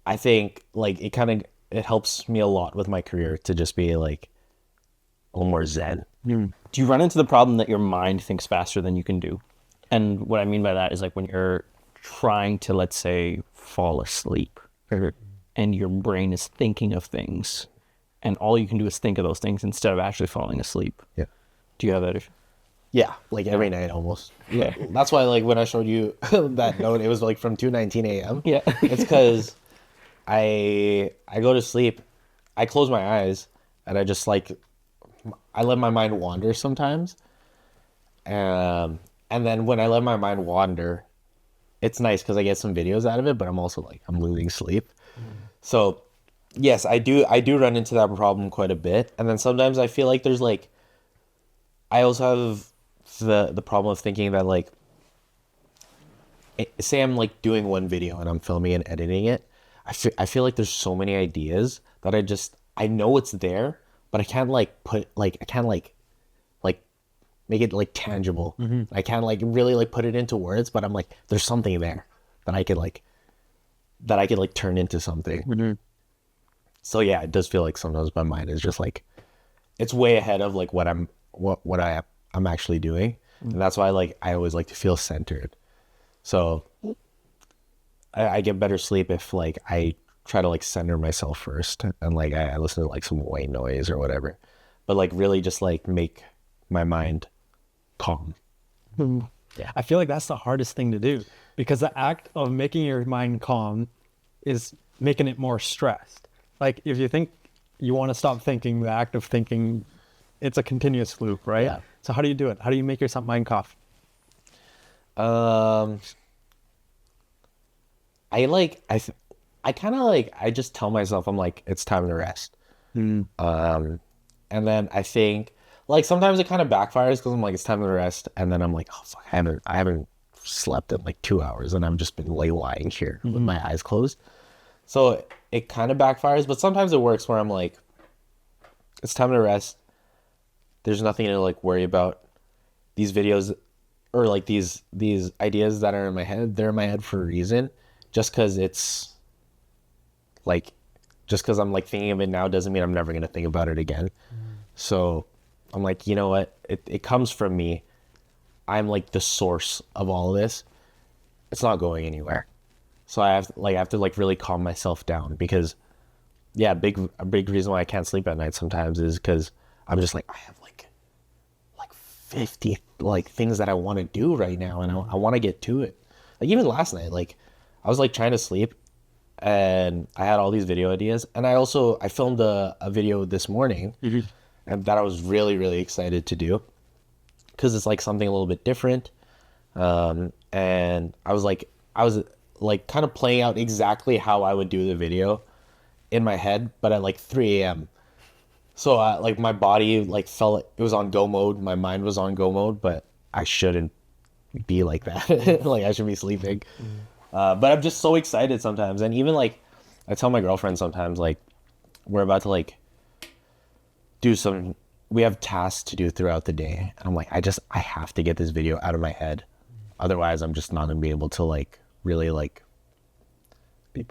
I think like it helps me a lot with my career to just be like a little more zen. Do you run into the problem that your mind thinks faster than you can do? And what I mean by that is like when you're trying to, let's say, fall asleep and your brain is thinking of things and all you can do is think of those things instead of actually falling asleep. Yeah. Do you have that issue? Yeah, like every night almost. Yeah. That's why like when I showed you that note, it was like from 2:19 a.m. Yeah. It's because I go to sleep, I close my eyes, and I just like I let my mind wander sometimes. And then when I let my mind wander, it's nice because I get some videos out of it, but I'm also like I'm losing sleep. So yes, I do run into that problem quite a bit. And then sometimes I feel like there's like I also have the problem of thinking that like say I'm like doing one video and I'm filming and editing it. I feel like there's so many ideas that I know it's there, but I can't like make it like tangible. I can't like really like put it into words, but I'm like there's something there that I could like turn into something. So yeah, it does feel like sometimes my mind is just like it's way ahead of like what I'm actually doing. And that's why like I always like to feel centered. So I get better sleep if like I try to like center myself first and like I listen to like some white noise or whatever, but like really just like make my mind calm. Yeah, I feel like that's the hardest thing to do because the act of making your mind calm is making it more stressed. Like if you think you want to stop thinking, the act of thinking, it's a continuous loop, right? Yeah. So how do you do it? How do you make your mind calm? I just tell myself I'm like it's time to rest. And then I think like sometimes it kind of backfires because I'm like it's time to rest, and then I'm like oh fuck, I haven't slept in like 2 hours and I've just been lying here with my eyes closed. So it kind of backfires, but sometimes it works where I'm like it's time to rest. There's nothing to like worry about. These videos or like these ideas that are in my head, they're in my head for a reason. Just because I'm like thinking of it now doesn't mean I'm never going to think about it again. So I'm like, you know what? It comes from me. I'm like the source of all of this. It's not going anywhere. So I have to like really calm myself down because yeah, a big reason why I can't sleep at night sometimes is because I'm just like, I have like 50 like things that I want to do right now and I want to get to it. Like even last night, like I was like trying to sleep and I had all these video ideas, and I filmed a video this morning and that I was really, really excited to do because it's like something a little bit different. And I was like kind of playing out exactly how I would do the video in my head, but at like 3 a.m. So like my body like felt it was on go mode. My mind was on go mode, but I shouldn't be like that. Like I should be sleeping. But I'm just so excited sometimes. And even like I tell my girlfriend sometimes like we're about to like we have tasks to do throughout the day. And I'm like, I have to get this video out of my head. Otherwise I'm just not gonna be able to like really like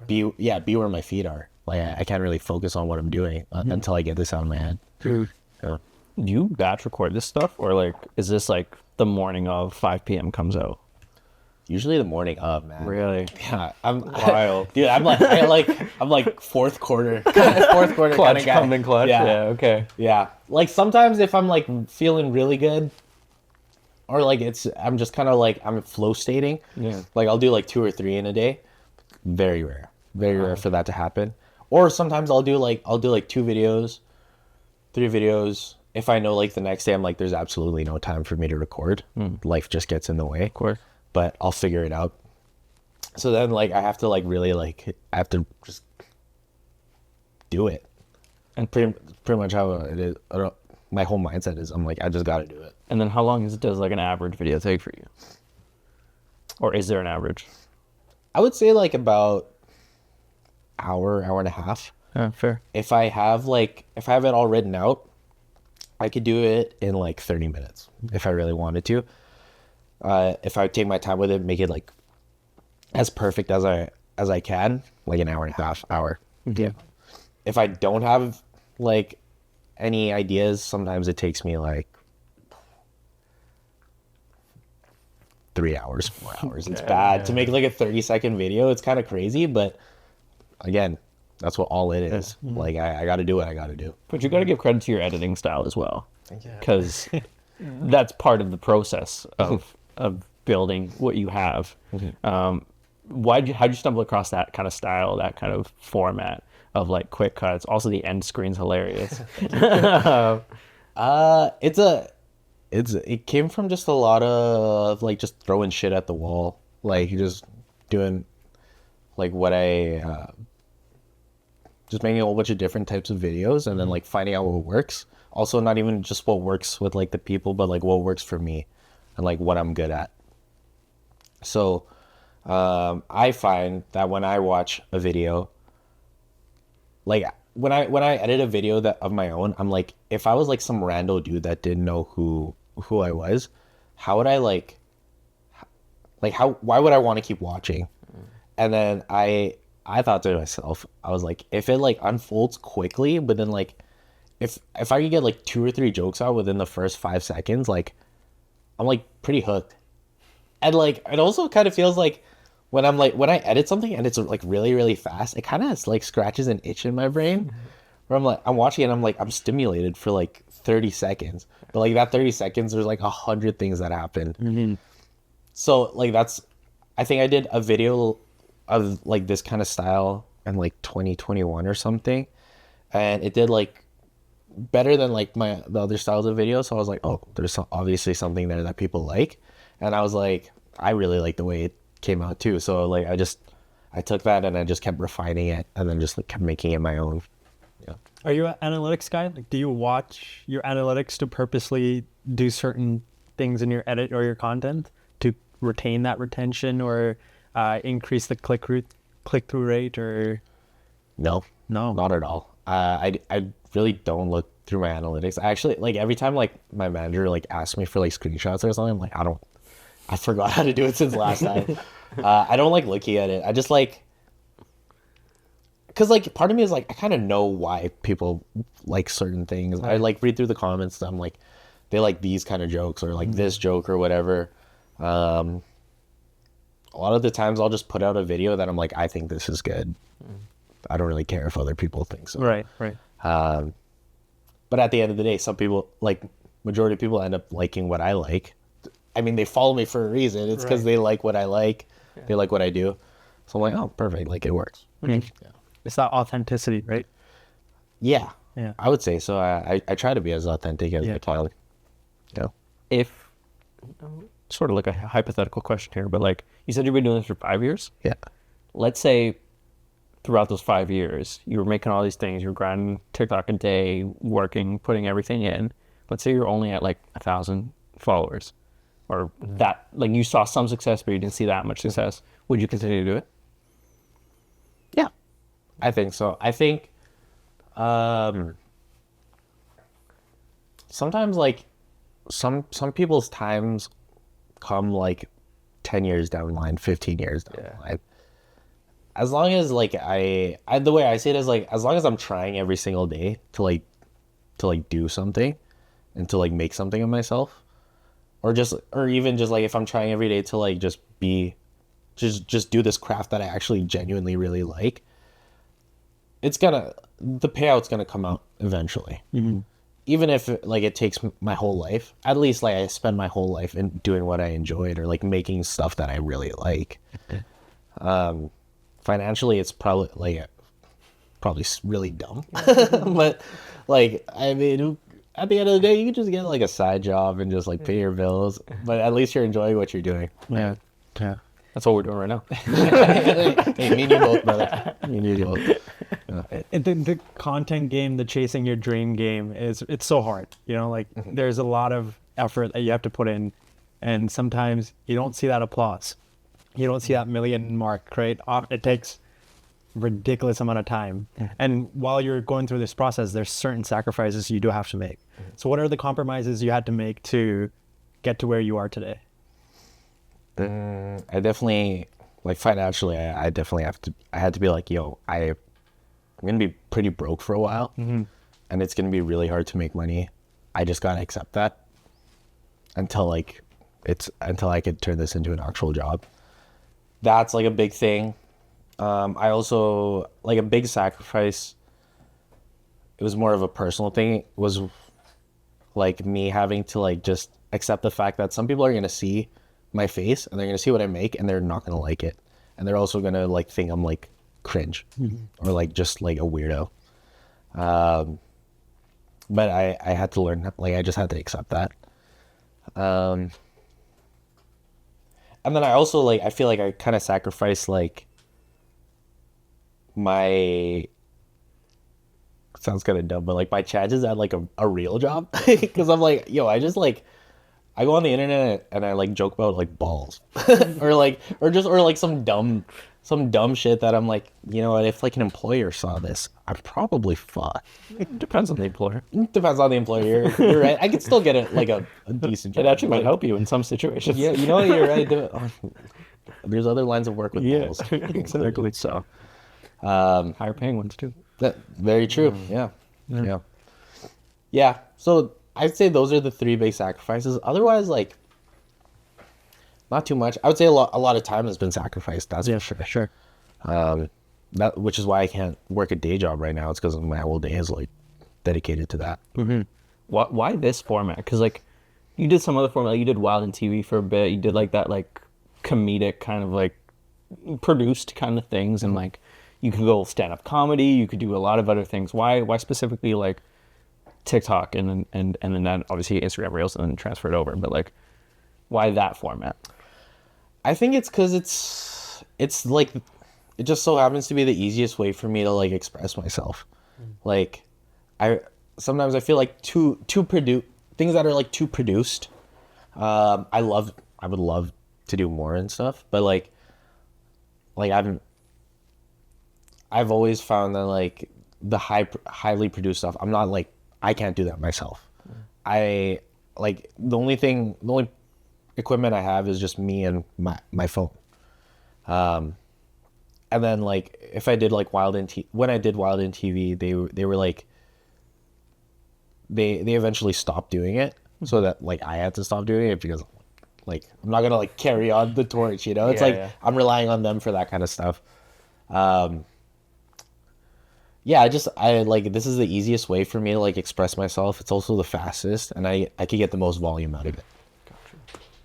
be where my feet are. Like I can't really focus on what I'm doing until I get this out of my head. Yeah. Do you batch record this stuff, or like is this like the morning of 5 p.m. comes out? Usually the morning of, man. Really? Yeah, I'm Wild. dude. I'm like fourth quarter kind of Clutch, guy. coming clutch. Yeah. Okay. Yeah. Like sometimes if I'm like feeling really good, or like I'm just kind of like I'm flow stating. Yeah. Like I'll do like 2 or 3 in a day. Very rare for that to happen. Or sometimes I'll do like 2 videos, 3 videos. If I know like the next day I'm like there's absolutely no time for me to record. Life just gets in the way. Of course. But I'll figure it out. So then like I have to like really like I have to just do it. And Pretty much how it is. My whole mindset is I'm like I just got to do it. And then how long does like an average video take for you? Or is there an average? I would say like about hour and a half. Yeah, fair. If I have it all written out, I could do it in like 30 minutes if I really wanted to. If I take my time with it, make it like as perfect as I can, like an hour and a half, hour. Yeah. If I don't have like any ideas, sometimes it takes me like 3 hours, 4 hours. It's bad to make like a 30-second video. It's kind of crazy, but again, that's what all it is. Like I got to do what I got to do. But you got to give credit to your editing style as well. Because that's part of the process of building what you have. How'd you stumble across that kind of style, that kind of format of like quick cuts? Also, the end screen's hilarious. It came from just a lot of like just throwing shit at the wall, like just doing like just making a whole bunch of different types of videos and then like finding out what works. Also, not even just what works with like the people, but like what works for me and like what I'm good at. So I find that when I watch a video, like when I edit a video that of my own, I'm like, if I was like some rando dude that didn't know who I was, how would I why would I want to keep watching? And then I thought to myself, I was like, if it like unfolds quickly, but then like if I could get like 2 or 3 jokes out within the first 5 seconds, like I'm like pretty hooked. And like it also kind of feels like when I edit something and it's like really, really fast, it kind of like scratches an itch in my brain where I'm watching it and I'm like, I'm stimulated for like 30 seconds. But like that 30 seconds, there's like 100 things that happen. So like I think I did a video of like this kind of style in like 2021 or something. And it did like better than like the other styles of videos. So I was like, oh, there's obviously something there that people like. And I was like, I really like the way it came out too. So like I took that and I just kept refining it and then just like kept making it my own. Yeah. Are you an analytics guy? Like, do you watch your analytics to purposely do certain things in your edit or your content to retain that retention or increase the click-through rate or? No, not at all. I really don't look through my analytics. I actually like every time like my manager like asks me for like screenshots or something, I'm like, I forgot how to do it since last time. I don't like looking at it. I just like, cause like part of me is like, I kind of know why people like certain things. I like read through the comments. I'm like, they like these kind of jokes or like this joke or whatever. A lot of the times I'll just put out a video that I'm like, I think this is good. I don't really care if other people think so. Right. But at the end of the day, some people, like majority of people end up liking what I like. I mean, they follow me for a reason. It's because they like what I like. Yeah. They like what I do. So I'm like, oh, perfect. Like it works. Yeah. It's that authenticity, right? Yeah. Yeah. I would say so. I try to be as authentic as I can. Yeah. If, sort of like a hypothetical question here, but like you said you've been doing this for 5 years? Yeah. Let's say throughout those 5 years, you were making all these things, you were grinding TikTok a day, working, putting everything in. Let's say you're only at like 1,000 followers or that, like you saw some success, but you didn't see that much success. Would you continue to do it? Yeah, I think so. I think sometimes like some people's times come like 10 years down the line, 15 years down the line. As long as like I the way I see it is like as long as I'm trying every single day to do something and to like make something of myself, or even just like if I'm trying every day to like just do this craft that I actually genuinely really like, the payout's gonna come out eventually. Even if like it takes my whole life, at least like I spend my whole life in doing what I enjoyed or like making stuff that I really like. Financially, it's probably really dumb, but like, I mean, at the end of the day, you can just get like a side job and just like pay your bills, but at least you're enjoying what you're doing. Yeah. That's what we're doing right now. Hey, me and you both, brother. Me and you both. The content game, the chasing your dream game it's so hard. You know, like there's a lot of effort that you have to put in, and sometimes you don't see that applause. You don't see that million mark, right? It takes ridiculous amount of time. And while you're going through this process, there's certain sacrifices you do have to make. So what are the compromises you had to make to get to where you are today? I definitely, like financially, I definitely I had to be like, yo, I'm going to be pretty broke for a while, and it's going to be really hard to make money. I just got to accept that until I could turn this into an actual job. That's like a big thing. I also, like a big sacrifice, it was more of a personal thing, was like me having to like just accept the fact that some people are going to see my face and they're going to see what I make and they're not going to like it. And they're also going to like think I'm like cringe or like just like a weirdo. But I had to learn, like I just had to accept that. And then I also like, I feel like I kind of sacrificed like sounds kind of dumb, but like my chances at like a real job. Because I'm like, yo, I go on the internet and I like joke about like balls or some dumb shit that I'm like, you know what, if like an employer saw this, I'm probably fucked. It depends on the employer. Depends on the employer. You're right. I could still get it like a decent job. It actually might help you in some situations. Yeah, you know what, you're right. There's other lines of work with balls. Exactly. So, higher paying ones too. That very true. Yeah. So I'd say those are the three big sacrifices. Otherwise, like, not too much. I would say a lot of time has been sacrificed. That's for sure. Which is why I can't work a day job right now. It's because my whole day is like dedicated to that. Why this format? Because like, you did some other format. Like, you did Wild and TV for a bit. You did like that like comedic kind of like produced kind of things, and like you could go stand up comedy. You could do a lot of other things. Why specifically like TikTok and then that obviously Instagram Reels and then transfer it over, but like, why that format? I think it's because it's like, it just so happens to be the easiest way for me to like express myself. Like, sometimes I feel like too things that are like too produced. I would love to do more and stuff, but like I've always found that like the highly produced stuff, I'm not like, I can't do that myself. I like the only equipment I have is just me and my phone. And then like if I did like when I did Wild in TV, they were like they eventually stopped doing it, so that like I had to stop doing it because like I'm not gonna like carry on the torch, you know? It's I'm relying on them for that kind of stuff. I like, this is the easiest way for me to like express myself. It's also the fastest, and I could get the most volume out of it. Gotcha.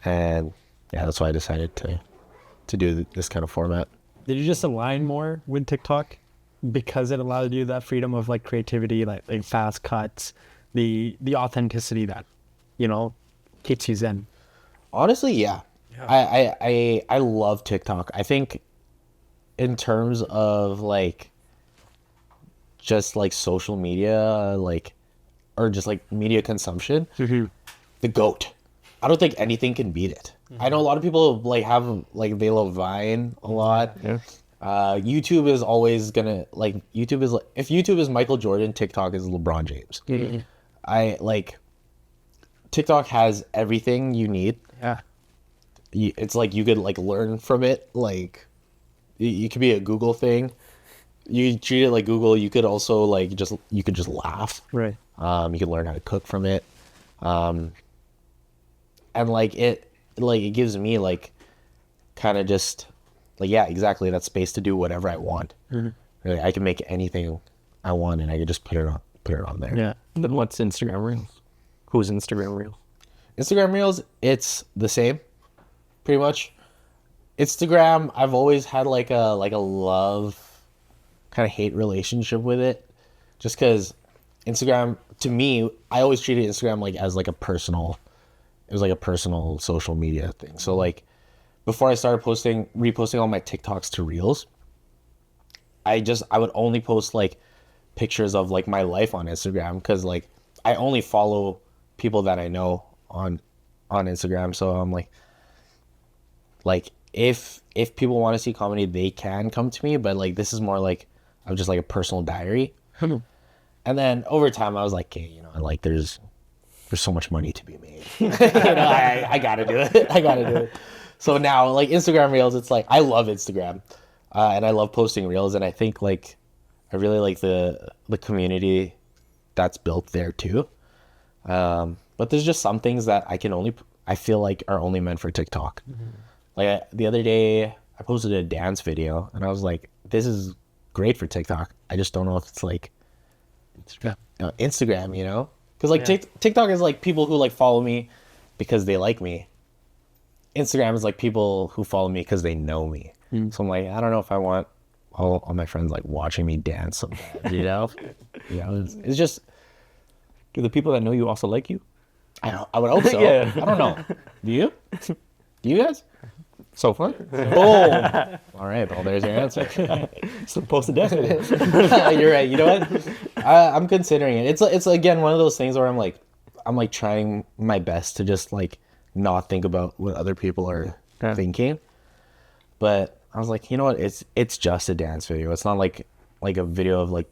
And yeah, that's why I decided to do this kind of format. Did you just align more with TikTok because it allowed you that freedom of like creativity, like fast cuts, the authenticity that, you know, keeps you zen? Honestly, yeah. I love TikTok. I think in terms of like just like social media, like, or just like media consumption, the GOAT. I don't think anything can beat it. I know a lot of people like they love Vine a lot. YouTube is always gonna like, if YouTube is Michael Jordan, TikTok is LeBron James. I like, TikTok has everything you need. It's like you could like learn from it. Like, you could be a Google thing. You treat it like Google. You could also like you could just laugh. Right. You could learn how to cook from it. and like it gives me like kind of just like, yeah, exactly, that space to do whatever I want. Really, I can make anything I want, and I can just put it on there. Yeah. Then what's Instagram Reels? Who's Instagram Reels? Instagram Reels, it's the same, pretty much. Instagram, I've always had like a love, kind of hate relationship with it, just because Instagram, to me, I always treated Instagram like as like a personal, it was like a personal social media thing. So like before I started reposting all my TikToks to Reels, I would only post like pictures of like my life on Instagram, because like I only follow people that I know on Instagram. So I'm like if people want to see comedy, they can come to me, but like this is more like I'm just like a personal diary. And then over time I was like, okay, you know, like there's so much money to be made. You know, I gotta do it. I gotta do it. So now like Instagram Reels, it's like I love Instagram, and I love posting Reels, and I think like I really like the community that's built there too. But there's just some things that I feel like are only meant for TikTok. Like the other day I posted a dance video, and I was like, this is great for TikTok. I just don't know if it's like Instagram, you know? Because like TikTok is like people who like follow me because they like me. Instagram is like people who follow me because they know me. So I'm like, I don't know if I want all my friends like watching me dance so bad, you know? It's just, Do the people that know you also like you? I would hope so. Yeah. I don't know. Do you? Do you guys? So far? Boom. All right, well, there's your answer. So post a dance video. You're right. You know what? I'm considering it. It's again one of those things where I'm like trying my best to just like not think about what other people are thinking. But I was like, you know what? It's just a dance video. It's not like a video of like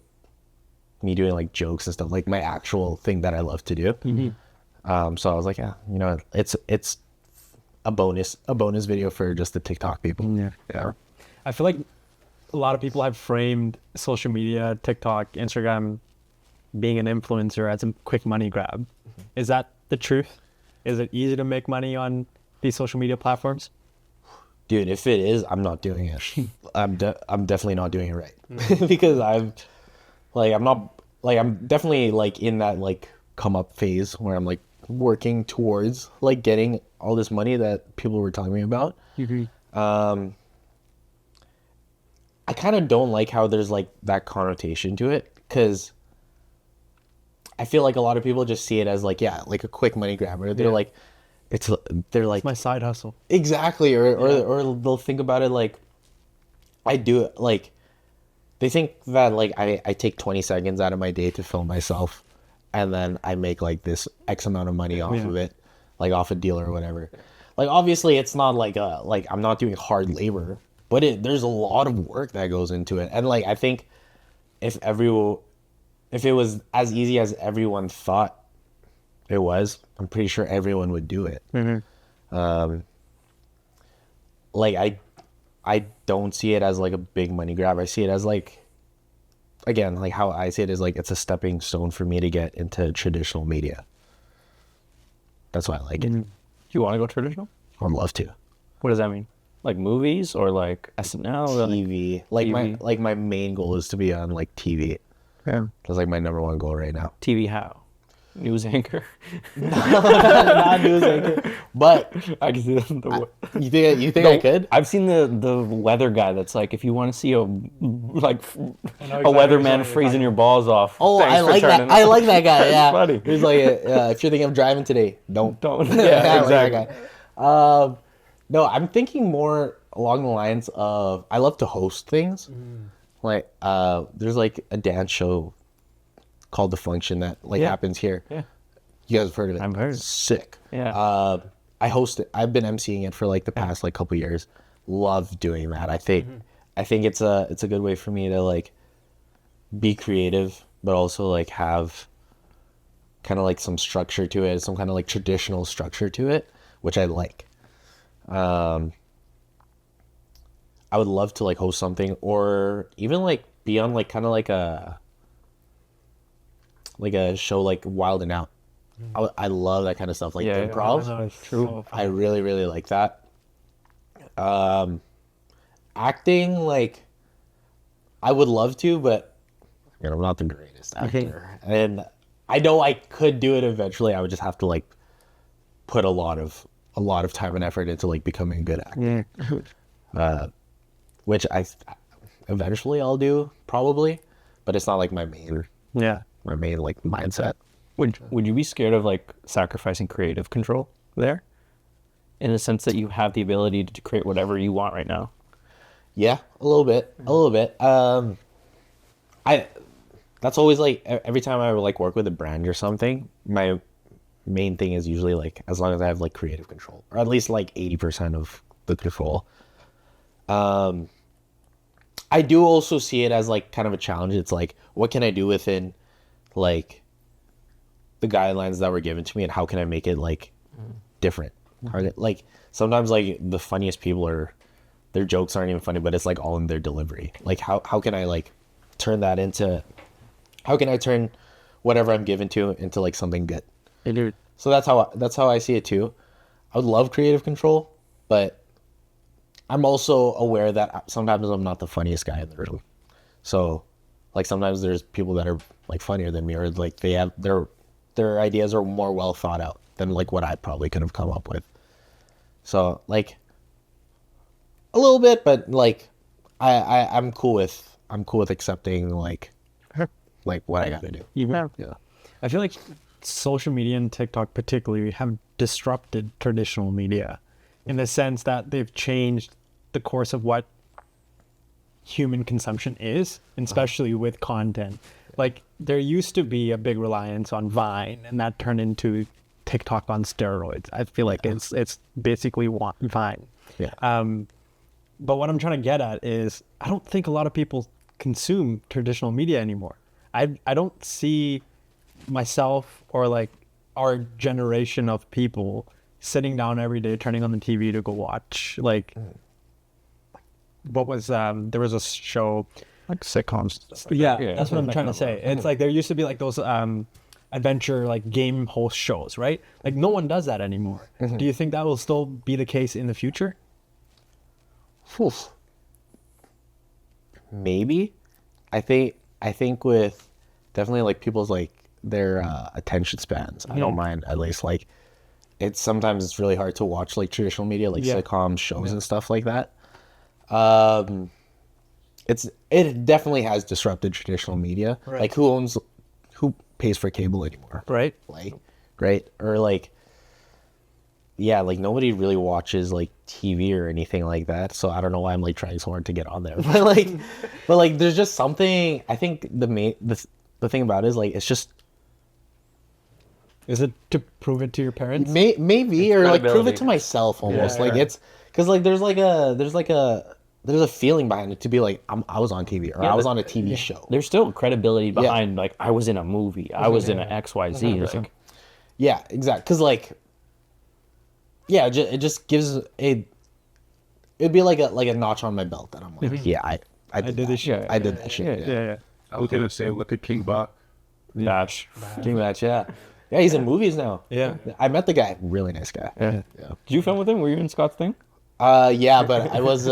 me doing like jokes and stuff, like my actual thing that I love to do. So I was like, yeah, you know, it's a bonus video for just the TikTok people. Yeah. I feel like a lot of people have framed social media, TikTok, Instagram, being an influencer as a quick money grab. Is that the truth? Is it easy to make money on these social media platforms? Dude, if it is, I'm not doing it. I'm definitely not doing it right. Because I'm definitely like in that like come up phase where I'm like working towards like getting all this money that people were telling me about. I kind of don't like how there's like that connotation to it, because I feel like a lot of people just see it as like, yeah, like a quick money grabber. They're like, they're like, It's my side hustle. exactly, or they'll think about it like I do it, like they think that like I take 20 seconds out of my day to film myself, and then I make like this X amount of money off of it, like off a deal or whatever. Like obviously it's not like I'm not doing hard labor, but there's a lot of work that goes into it. And like I think if it was as easy as everyone thought it was, I'm pretty sure everyone would do it. Like I don't see it as like a big money grab. I see it as like, again, like how I see it is like it's a stepping stone for me to get into traditional media. That's why I like it. Do you want to go traditional? I'd love to. What does that mean? Like movies or like SNL? Or TV. Like my main goal is to be on like TV. That's like my number one goal right now. TV how? News anchor? Not news anchor. But I can see that. you think I could? I've seen the weather guy that's like, if you want to see a exactly weatherman freezing your balls off. Oh, thanks I for like that. turning I up. like that guy. Yeah, funny. He's like, if you're thinking of driving today, don't. Don't. I Yeah, like that exactly. guy. No, I'm thinking more along the lines of I love to host things. Like, there's like a dance show called The Function that like happens here. Yeah. You guys have heard of it? I've heard. Sick. Yeah. I host it. I've been emceeing it for like the past like couple years. Love doing that. I think it's a good way for me to like be creative, but also like have kind of like some structure to it, some kind of like traditional structure to it, which I like. I would love to like host something, or even like be on like kind of like a show like Wild and Out. I love that kind of stuff, like Yeah, yeah. improv. Oh, it's true. I really, really like that. Acting, like, I would love to, but I'm not the greatest actor. And I know I could do it eventually. I would just have to like put a lot of time and effort into like becoming a good actor. Which I eventually I'll do probably, but it's not like my main Yeah. like mindset. Would you be scared of like sacrificing creative control there? In the sense that you have the ability to create whatever you want right now. Yeah, a little bit. That's always like every time I like work with a brand or something, my main thing is usually like as long as I have like creative control, or at least like 80% of the control. I do also see it as like kind of a challenge. It's like, what can I do within like the guidelines that were given to me, and how can I make it like different? Like sometimes like the funniest people are, their jokes aren't even funny, but it's like all in their delivery. Like how can I like turn that into, how can I turn whatever I'm given to into like something good? Hey, dude. So that's how I see it too. I would love creative control, but I'm also aware that sometimes I'm not the funniest guy in the room. So like sometimes there's people that are like funnier than me, or like they have their ideas are more well thought out than like what I probably could have come up with. So like a little bit, but like I'm cool with accepting like what I gotta do. Yeah. I feel like social media and TikTok particularly have disrupted traditional media in the sense that they've changed the course of what human consumption is, and especially with content. Like there used to be a big reliance on Vine, and that turned into TikTok on steroids. I feel like it's basically Vine. Yeah. But what I'm trying to get at is I don't think a lot of people consume traditional media anymore. I don't see myself or like our generation of people sitting down every day, turning on the TV to go watch like what was there was a show Like sitcoms. yeah, that's what I'm trying to say. It's like there used to be like those adventure like game host shows, right? Like no one does that anymore. Do you think that will still be the case in the future? Oof. Maybe. I think with definitely like people's like their attention spans. I don't mind, at least like it's really hard to watch like traditional media like sitcoms, shows and stuff like that. It definitely has disrupted traditional media. Right. Like who pays for cable anymore? Right. Like, right? Or like, yeah, like nobody really watches like TV or anything like that. So I don't know why I'm like trying so hard to get on there. But like there's just something, I think the thing about it is like, it's just, Is it to prove it to your parents? maybe, or like prove credibility. it to myself almost. Yeah, like yeah. it's, cause like there's a feeling behind it to be like, I was on TV, or I was on a TV show. There's still credibility behind like I was in a movie, I was in an XYZ. Like, Yeah, exactly. Cause like, yeah, it just gives it'd be like a notch on my belt that I'm like, yeah, I did this shit. I did that shit. Yeah. I was gonna say, look at King Bach. Batch. King Match, yeah. Yeah, he's in movies now. Yeah. I met the guy. Really nice guy. Yeah. Did you film with him? Were you in Scott's thing? Yeah, but I was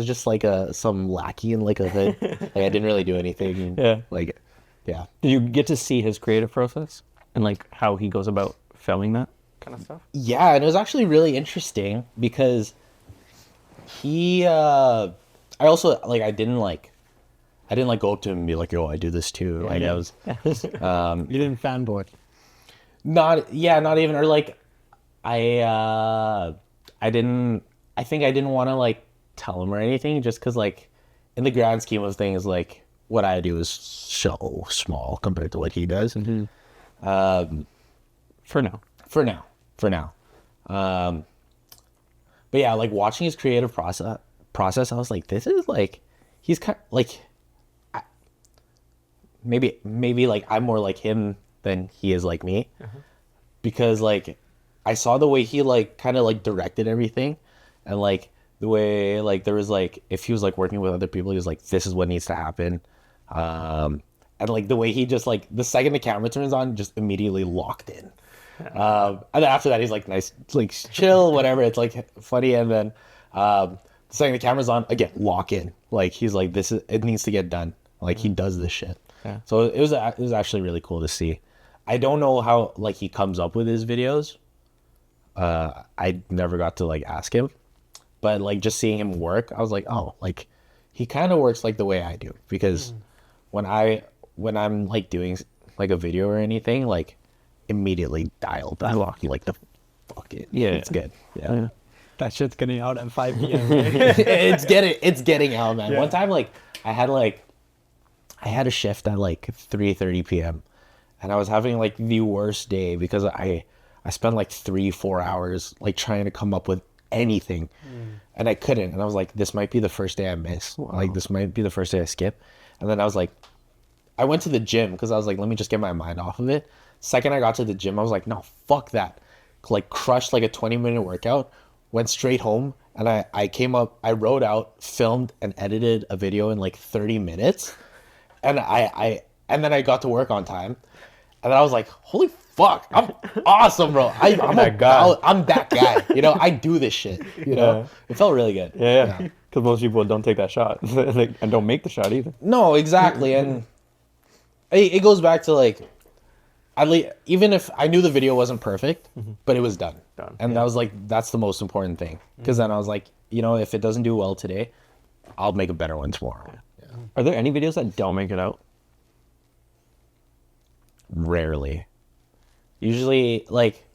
just like some lackey in like a hood. Like I didn't really do anything. Yeah. Like, yeah. Did you get to see his creative process and like how he goes about filming that kind of stuff? Yeah, and it was actually really interesting because I also like I didn't go up to him and be like, yo, I do this too. Like I was You didn't fanboy. not even, or like I think I didn't want to like tell him or anything, just because like in the grand scheme of things, like what I do is so small compared to what he does. For now. For now. But yeah, like watching his creative process, I was like, this is like, he's kind of like, maybe like I'm more like him than he is like me, because like I saw the way he like kind of like directed everything, and like the way like there was like, if he was like working with other people, he was like, this is what needs to happen, and like the way he just like the second the camera turns on, just immediately locked in. And then after that, he's like nice, like chill, whatever. It's like funny, and then the second the camera's on, again, lock in. Like he's like, it needs to get done. Like he does this shit. Yeah. So it was actually really cool to see. I don't know how like he comes up with his videos. I never got to like ask him, but like just seeing him work, I was like, oh, like he kind of works like the way I do, because when I'm like doing like a video or anything, like immediately dialed. I lock you like the fuck it. Yeah. It's good. Yeah. That shit's getting out at 5 p.m. It's getting out, man. Yeah. One time, like I had a shift at like 3:30 p.m. and I was having like the worst day because I spent like 3-4 hours like trying to come up with anything, and I couldn't. And I was like, this might be the first day I miss. Wow. Like this might be the first day I skip. And then I was like, I went to the gym because I was like, let me just get my mind off of it. Second I got to the gym, I was like, no, fuck that. Like crushed like a 20-minute workout, went straight home, and I came up, I wrote out, filmed, and edited a video in like 30 minutes. And and then I got to work on time. And then I was like, holy fuck, I'm awesome, bro. I'm that guy. I'm that guy. You know, I do this shit. You know, Yeah. It felt really good. Yeah. Because most people don't take that shot and don't make the shot either. No, exactly. And it goes back to like, even if I knew the video wasn't perfect, but it was done. And that was like, that's the most important thing. Because then I was like, you know, if it doesn't do well today, I'll make a better one tomorrow. Yeah. Are there any videos that don't make it out? Rarely. Usually, like,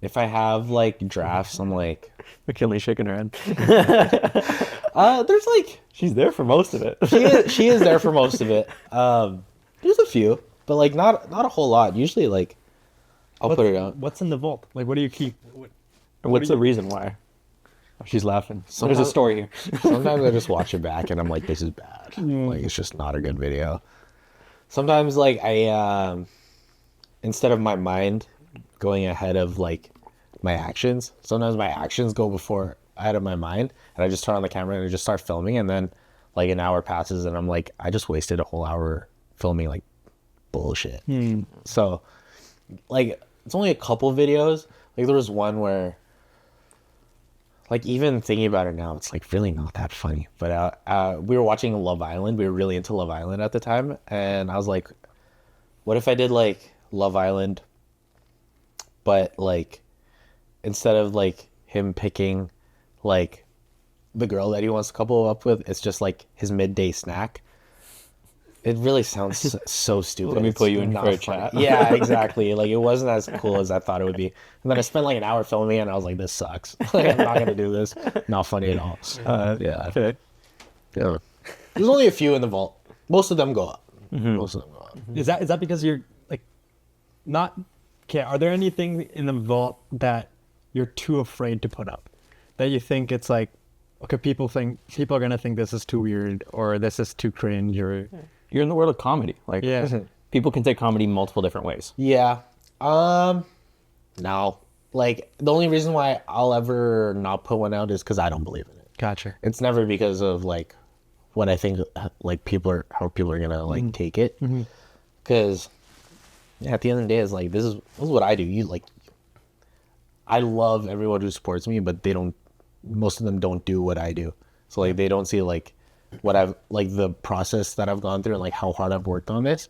if I have like drafts, I'm like, McKinley's shaking her head. there's like, She's there for most of it. she is there for most of it. There's a few, but like not a whole lot. Usually, like, I'll put it out. What's in the vault? Like, what do you keep? And what's the reason why? Oh, she's laughing. There's a Sometimes- story here. Sometimes I just watch it back and I'm like, this is bad. Like, it's just not a good video. Sometimes, like, I instead of my mind going ahead of like my actions, sometimes my actions go before ahead of my mind, and I just turn on the camera and I just start filming, and then like an hour passes and I'm like, I just wasted a whole hour filming like bullshit. So like, it's only a couple videos. Like there was one where, like, even thinking about it now, it's like really not that funny. But we were watching Love Island. We were really into Love Island at the time, and I was like, what if I did like Love Island, but like instead of like him picking like the girl that he wants to couple up with, it's just like his midday snack. It really sounds so stupid. Let me put It's you in not for a funny. chat. Yeah, exactly. Like, it wasn't as cool as I thought it would be. And then I spent like an hour filming, and I was like, this sucks. Like, I'm not gonna do this. Not funny at all. Yeah. Okay. Yeah. There's only a few in the vault. Most of them go up. Most of them go up. Is that because you're like not? Okay. Are there anything in the vault that you're too afraid to put up? That you think it's like, okay, people are gonna think this is too weird, or this is too cringe, or You're in the world of comedy. Like, people can take comedy multiple different ways. Yeah. No. Like, the only reason why I'll ever not put one out is because I don't believe in it. gotcha. It's never because of like what I think like how people are gonna like take it. Because at the end of the day, it's like, this is what I do. I love everyone who supports me, but most of them don't do what I do. So like, they don't see like what I've like the process that I've gone through and like how hard I've worked on this.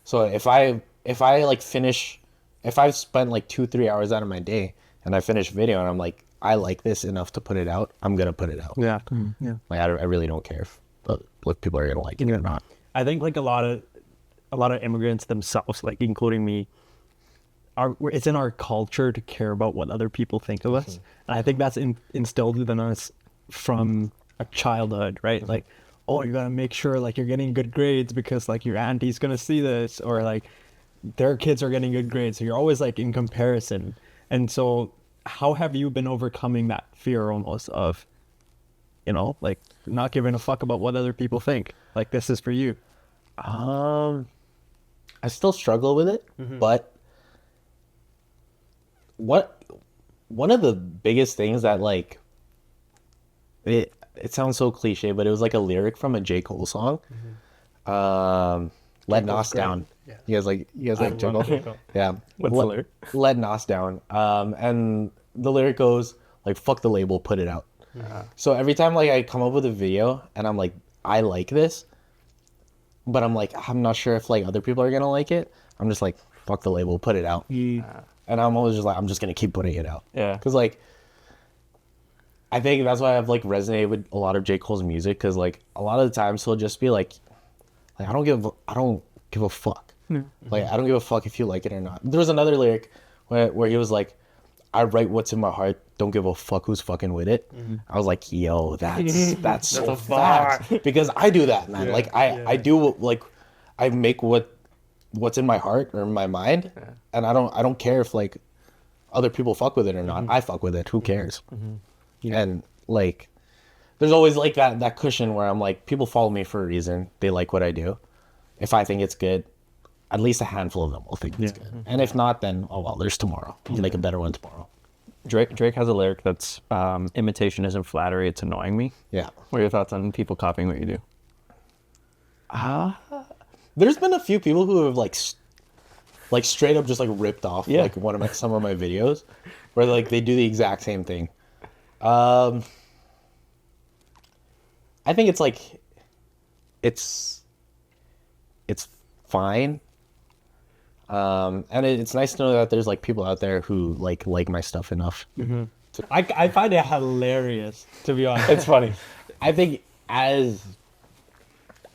So if I like finish, if I've spent like 2-3 hours out of my day and I finish a video and I'm like, I like this enough to put it out, I'm gonna put it out. Yeah. Yeah. Like, I really don't care if people are gonna like it or not. I think like a lot of immigrants themselves, like including me, it's in our culture to care about what other people think of us, and I think that's instilled within us from a childhood, right? Like, oh, you gotta make sure like you're getting good grades because like your auntie's gonna see this, or like their kids are getting good grades, so you're always like in comparison. And so, how have you been overcoming that fear almost of, like not giving a fuck about what other people think? Like, this is for you. I still struggle with it, but one of the biggest things that like it sounds so cliche, but it was like a lyric from a J. Cole song. let Nos down. You guys like J. Cole? Yeah. What's the lyric? Let Nos down. And the lyric goes like, fuck the label, put it out. So every time like I come up with a video and I'm like, I like this, but I'm like, I'm not sure if like other people are gonna like it. I'm just like, fuck the label, put it out. And I'm always just like, I'm just gonna keep putting it out. Yeah. Because like, I think that's why I've like resonated with a lot of J. Cole's music. Because like a lot of the times he'll just be like I don't give a fuck. Like I don't give a fuck if you like it or not. There was another lyric where he was like, I write what's in my heart, don't give a fuck who's fucking with it. I was like, yo, that's so facts. Because I do that, man. Like I do like I make what's in my heart or in my mind, and I don't care if like other people fuck with it or not. I fuck with it. Who cares? And like there's always like that cushion where I'm like, people follow me for a reason. They like what I do. If I think it's good, at least a handful of them will think it's good. And if not, then oh well, there's tomorrow. You make a better one tomorrow. Drake has a lyric that's imitation isn't flattery, it's annoying me. Yeah. What are your thoughts on people copying what you do? There's been a few people who have like straight up just like ripped off like some of my videos, where like they do the exact same thing. I think it's like it's fine. And it's nice to know that there's like people out there who like my stuff enough. I find it hilarious, to be honest. It's funny. I think I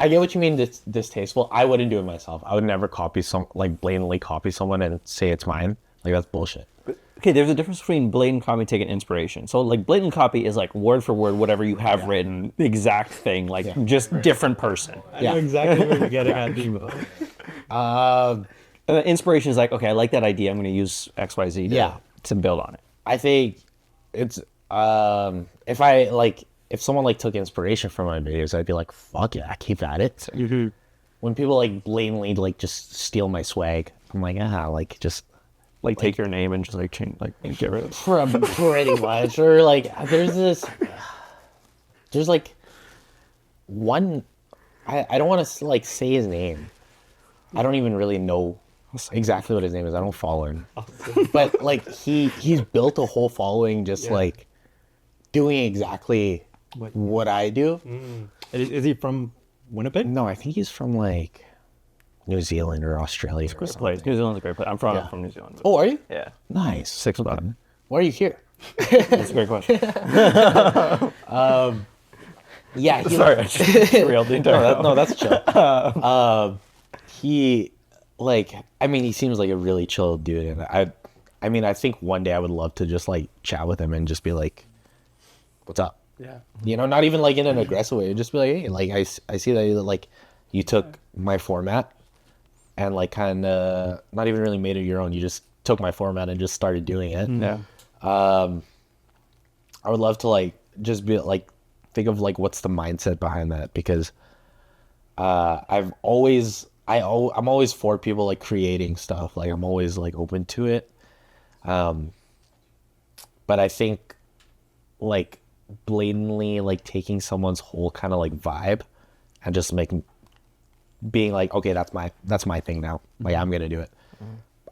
get what you mean, distasteful. I wouldn't do it myself. I would never blatantly copy someone and say it's mine. Like that's bullshit. Okay, there's a difference between blatant copy and taking inspiration. So like blatant copy is like word for word whatever you have written, the exact thing, like just different person. I know exactly where you're getting at, Demo. Inspiration is like, okay, I like that idea. I'm going to use X, Y, Z to build on it. I think it's if someone like took inspiration from my videos, I'd be like, fuck yeah, keep at it. When people like blatantly like just steal my swag, I'm like, like just Like take your name and just like change, like get rid of it. pretty much. Or like there's like one, I don't want to like say his name. I don't even really know exactly what his name is. I don't follow him. But like he's built a whole following just like doing exactly what I do. Is he from Winnipeg? No, I think he's from like New Zealand or Australia. Or Great place. New Zealand's a great place. I'm from New Zealand. Oh, are you? Yeah. Nice. 6 o'clock. Why are you here? That's a great question. Yeah. Sorry, I just railed the entire No, that's chill. He, like, I mean, he seems like a really chill dude, and I mean, I think one day I would love to just like chat with him and just be like, "What's up?" Yeah. You know, not even like in an aggressive way. Just be like, "Hey, like, I see that you took my format and like kind of not even really made it your own. You just took my format and just started doing it." Yeah. I would love to like just be like think of like what's the mindset behind that, because I'm always for people like creating stuff. Like I'm always like open to it. But I think like blatantly like taking someone's whole kind of like vibe and just being like, okay, that's my thing now. Like I'm gonna do it.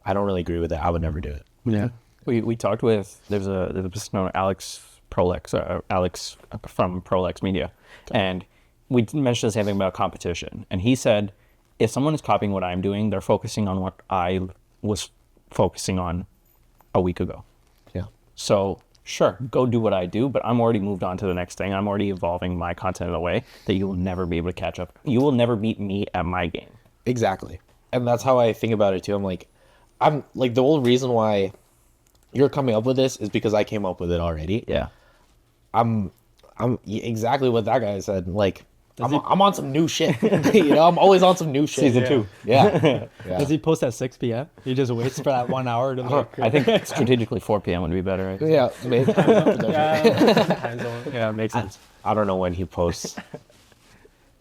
I don't really agree with it. I would never do it. Yeah. We talked with there's a person known Alex Prolex, Alex from Prolex Media, and we mentioned the same thing about competition. And he said, if someone is copying what I'm doing, they're focusing on what I was focusing on a week ago. Yeah. So sure, go do what I do, but I'm already moved on to the next thing. I'm already evolving my content in a way that you will never be able to catch up. You will never beat me at my game. Exactly. And that's how I think about it too. I'm like the whole reason why you're coming up with this is because I came up with it already. Yeah. I'm exactly what that guy said. Like I'm on some new shit. You know, I'm always on some new shit. Season 2. Yeah. Does he post at 6 p.m.? He just waits for that 1 hour to look. I think strategically 4 p.m. would be better. Right? Yeah. Maybe. Yeah, makes sense. I don't know when he posts.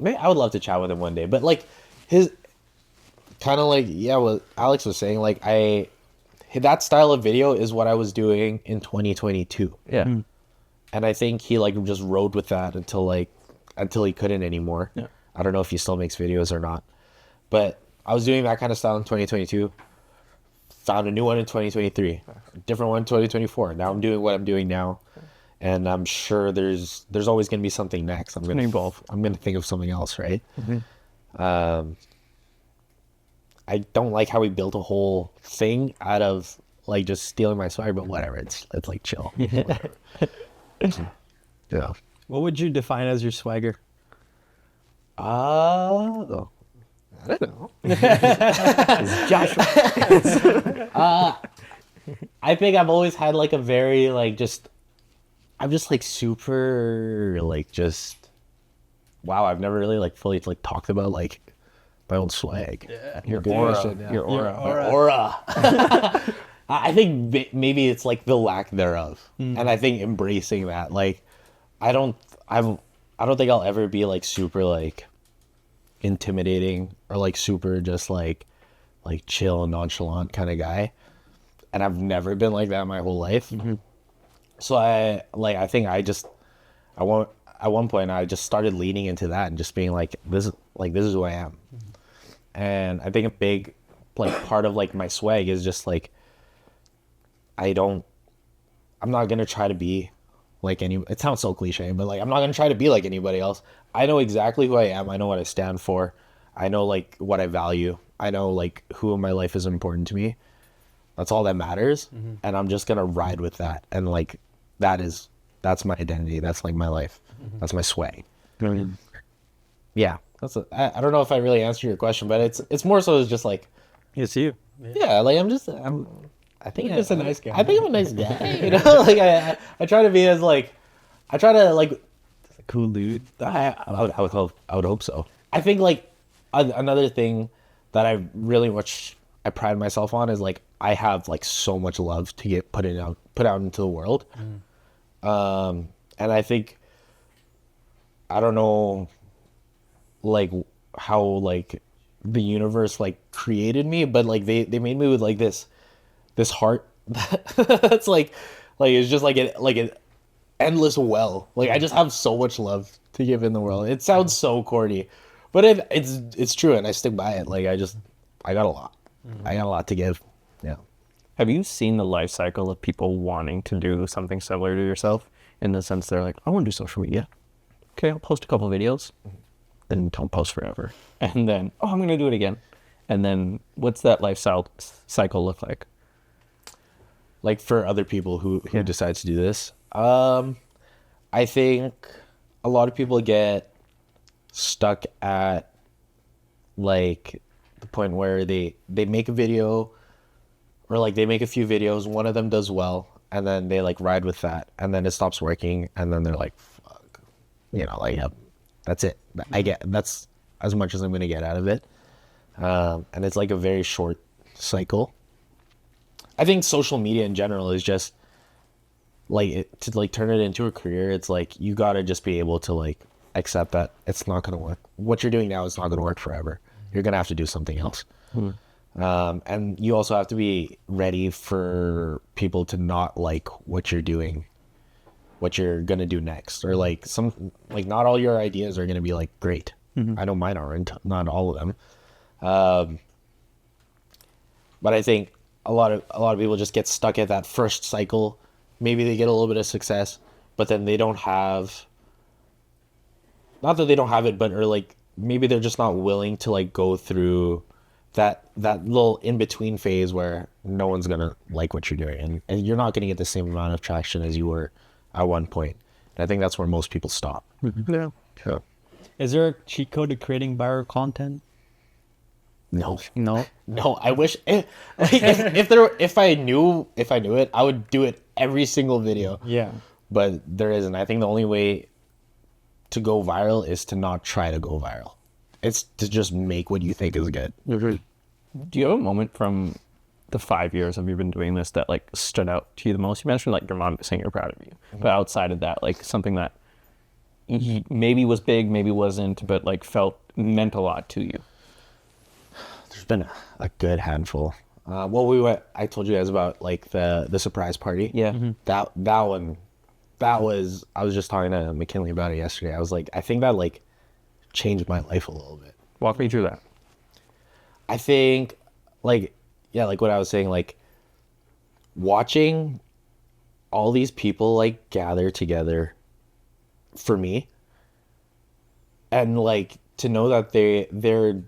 Maybe I would love to chat with him one day. But like his kind of like what Alex was saying, like that style of video is what I was doing in 2022. Yeah. And I think he like just rode with that until he couldn't anymore. Yeah. I don't know if he still makes videos or not, but I was doing that kind of style in 2022. Found a new one in 2023. Different one in 2024. Now I'm doing what I'm doing now. And I'm sure there's always going to be something next. I'm going to evolve. I'm going to think of something else, right? I don't like how we built a whole thing out of like just stealing my swag, but whatever. It's like chill. Yeah. What would you define as your swagger? I don't know. Josh, I think I've always had like a very like I'm just like super like just wow. I've never really like fully like talked about like my own swag. Yeah. your aura. My aura. I think maybe it's like the lack thereof, and I think embracing that. Like, I don't think I'll ever be like super like intimidating or like super just like chill and nonchalant kind of guy, and I've never been like that my whole life. So I think at one point I just started leaning into that and just being like this is who I am. And I think a big like part of like my swag is just like I'm not gonna try to be like it sounds so cliche, but like I'm not gonna try to be like anybody else. I know exactly who I am. I know what I stand for. I know like what I value. I know like who in my life is important to me. That's all that matters. And I'm just gonna ride with that. And like that's my identity. That's like my life. That's my swag. Yeah. I don't know if I really answered your question, but it's more so it's just like It's you. yeah, like I think You're just a nice guy. I think I'm a nice guy. You know, like I try to be as like I try to like Cool dude. I would hope so. I think like another thing that I really much I pride myself on is like I have like so much love to get put out into the world. And I think I don't know like how like the universe like created me, but like they made me with like this heart that's like it's just like an endless well. Like I just have so much love to give in the world. It sounds so corny, but it's true, and I stick by it. Like I got a lot. I got a lot to give. Yeah. Have you seen the life cycle of people wanting to do something similar to yourself? In the sense they're like, I want to do social media. Okay, I'll post a couple of videos. Then don't post forever. And then, I'm going to do it again. And then what's that lifestyle cycle look like? Like for other people who decide to do this, I think a lot of people get stuck at like the point where they make a video or like they make a few videos, one of them does well, and then they like ride with that, and then it stops working, and then they're like, fuck, you know, like, yep, that's it. That's as much as I'm going to get out of it. And it's like a very short cycle. I think social media in general is just like to like turn it into a career. It's like you got to just be able to like accept that it's not going to work. What you're doing now is not going to work forever. You're going to have to do something else. And you also have to be ready for people to not like what you're doing, what you're going to do next, or like not all your ideas are going to be like great. I know mine aren't, not all of them. But I think a lot of people just get stuck at that first cycle. Maybe they get a little bit of success, but then they don't have, not that they don't have it, but or like maybe they're just not willing to like go through that little in between phase where no one's gonna like what you're doing, and you're not gonna get the same amount of traction as you were at one point. And I think that's where most people stop. Yeah. Yeah. Is there a cheat code to creating viral content? No. No. I wish if I knew it, I would do it every single video. Yeah. But there isn't. I think the only way to go viral is to not try to go viral. It's to just make what you think is good. Do you have a moment from the 5 years of you been doing this that like stood out to you the most? You mentioned like your mom saying you're proud of you, but outside of that, like something that maybe was big, maybe wasn't, but like meant a lot to you. There's been a good handful. I told you guys about like the surprise party. Yeah. That one, I was just talking to McKinley about it yesterday. I was like, I think that like changed my life a little bit. Walk me through that. I think, like, yeah, like what I was saying, like, watching all these people, like, gather together for me, and, like, to know that they're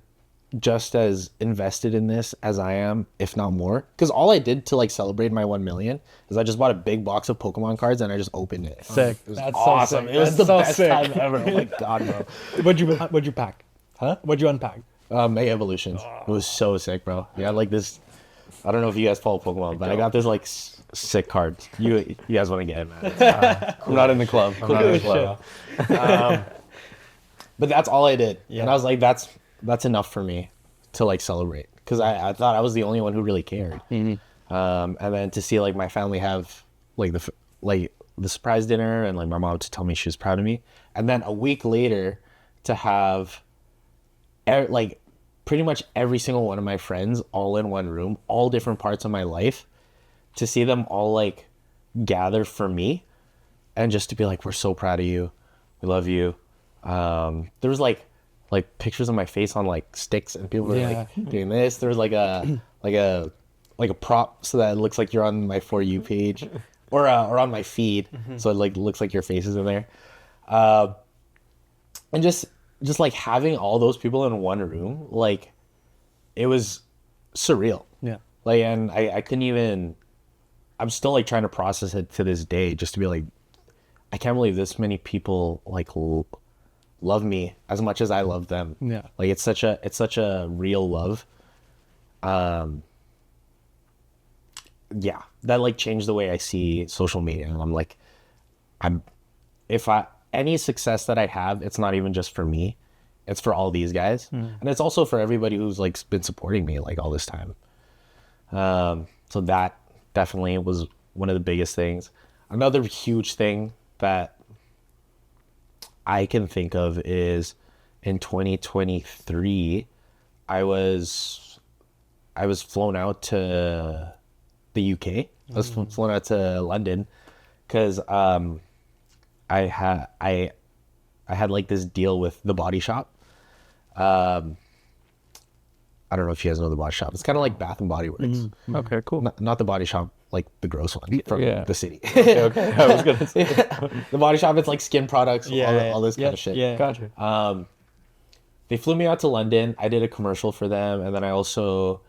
just as invested in this as I am, if not more. Because all I did to, like, celebrate my 1 million is I just bought a big box of Pokemon cards and I just opened it. Sick. It was That's so awesome. sick. It was That's the so best sick. time ever. Oh my god, bro. What'd you pack? Huh? What'd you unpack? Mega Evolutions. It was so sick, bro. Yeah, like this. I don't know if you guys follow Pokemon, but I got this like sick card. You guys want to get it, man? I'm not in the club. I'm not in the club. But that's all I did, and I was like, that's enough for me to like celebrate, because I thought I was the only one who really cared. And then to see like my family have like the surprise dinner, and like my mom to tell me she was proud of me, and then a week later to have like pretty much every single one of my friends all in one room, all different parts of my life, to see them all like gather for me, and just to be like, we're so proud of you, we love you. There was like pictures of my face on like sticks, and people were like doing this. There was like a prop so that it looks like you're on my For You page or on my feed, so it like looks like your face is in there. And just like having all those people in one room, like it was surreal. Yeah. Like, and I couldn't even, I'm still like trying to process it to this day, just to be like, I can't believe this many people like love me as much as I love them. Yeah. Like it's such a real love. Yeah, that like changed the way I see social media. And I'm like, any success that I have, it's not even just for me, it's for all these guys. And it's also for everybody who's like been supporting me like all this time. So that definitely was one of the biggest things. Another huge thing that I can think of is in 2023, I was flown out to the UK. I was flown out to London because I had like this deal with the Body Shop. I don't know if you guys know the Body Shop. It's kind of like Bath and Body Works. Okay, cool. Not the Body Shop, like the gross one from the city. Okay. I was gonna say. The Body Shop, it's like skin products, all this kind of shit. Yeah. Gotcha. They flew me out to London. I did a commercial for them, and then I also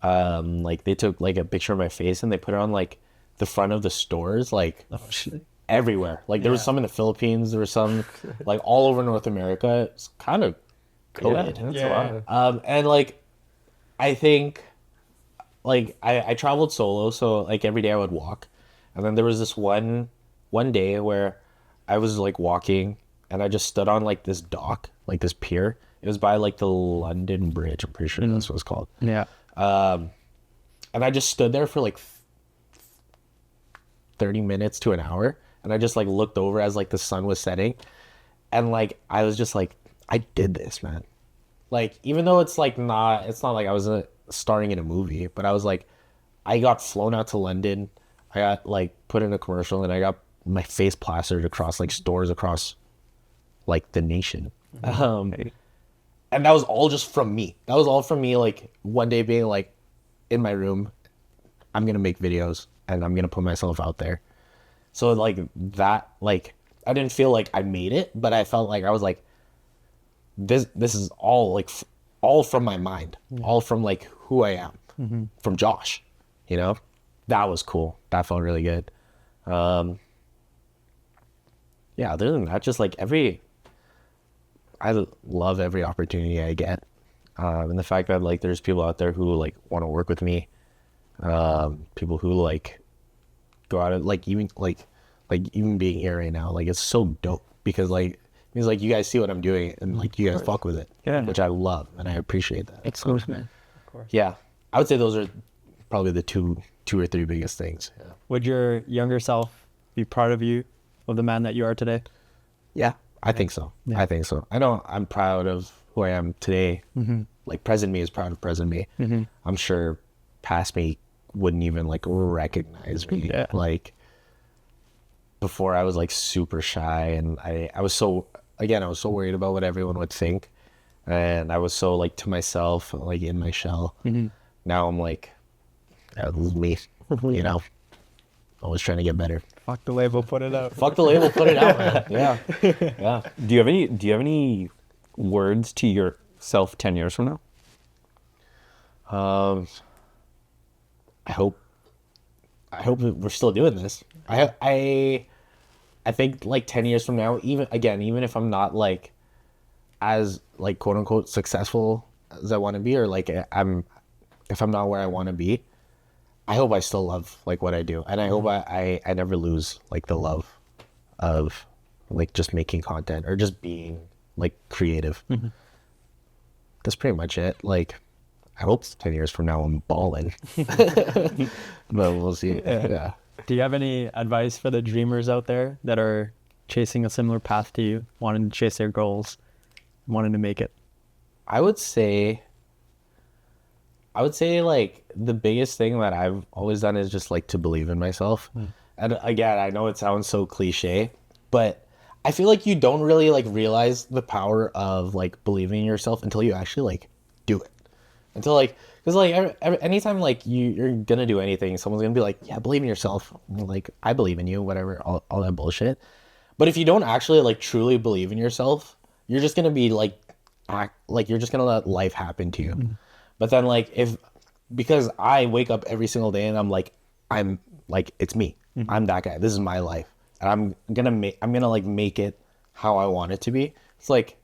like they took like a picture of my face and they put it on like the front of the stores, like everywhere. Like there was some in the Philippines, there was some like all over North America. It's kind of coded. That's a lot. And like I think like I traveled solo, so like every day I would walk, and then there was this one day where I was like walking and I just stood on like this dock, like this pier. It was by like the London Bridge, I'm pretty sure that's what it's called. Yeah. And I just stood there for like 30 minutes to an hour, and I just like looked over as like the sun was setting, and like I was just like, I did this, man. Like even though it's not like I was starring in a movie, but I was like, I got flown out to London, I got like put in a commercial, and I got my face plastered across like stores across like the nation. And that was all just from me. That was all from me, like one day being like in my room, I'm gonna make videos and I'm gonna put myself out there. So like that, like I didn't feel like I made it, but I felt like I was like, this is all like all from my mind, all from like who I am, from Josh, you know. That was cool. That felt really good. Yeah, other than that, just like I love every opportunity I get, and the fact that like there's people out there who like want to work with me, people who like go out and like even being here right now, like it's so dope, because like it means like you guys see what I'm doing and like you guys fuck with it, which I love and I appreciate that. Excellent, man. Of course. Yeah, I would say those are probably the two or three biggest things. Yeah. Would your younger self be proud of you, of the man that you are today? Yeah, I think so. Yeah. I think so. I know I'm proud of who I am today. Like present me is proud of present me. I'm sure past me wouldn't even like recognize me. Yeah. Like before I was like super shy, and I was so worried about what everyone would think. and I was so like to myself, like in my shell. Now I'm like, yeah, this is me, you know, always trying to get better. Fuck the label, put it out. Fuck the label, put it out, man. Yeah, yeah. Do you have any words to yourself 10 years from now? I hope that we're still doing this. I think like 10 years from now, even if I'm not like as like quote unquote successful as I want to be, or like if I'm not where I want to be, I hope I still love like what I do, and I hope I never lose like the love of like just making content or just being like creative. That's pretty much it. Like, I hope 10 years from now I'm balling, but we'll see. Yeah. Do you have any advice for the dreamers out there that are chasing a similar path to you, wanting to chase their goals, wanting to make it? I would say like the biggest thing that I've always done is just like to believe in myself. And again, I know it sounds so cliche, but I feel like you don't really like realize the power of like believing in yourself until you actually like do it. Until like, because like anytime like you're gonna do anything, someone's gonna be like, yeah, believe in yourself. Like, I believe in you, whatever, all that bullshit. But if you don't actually like truly believe in yourself, you're just gonna be like you're just gonna let life happen to you. But then like because I wake up every single day and I'm like it's me. I'm that guy. This is my life, and I'm gonna like make it how I want it to be. It's like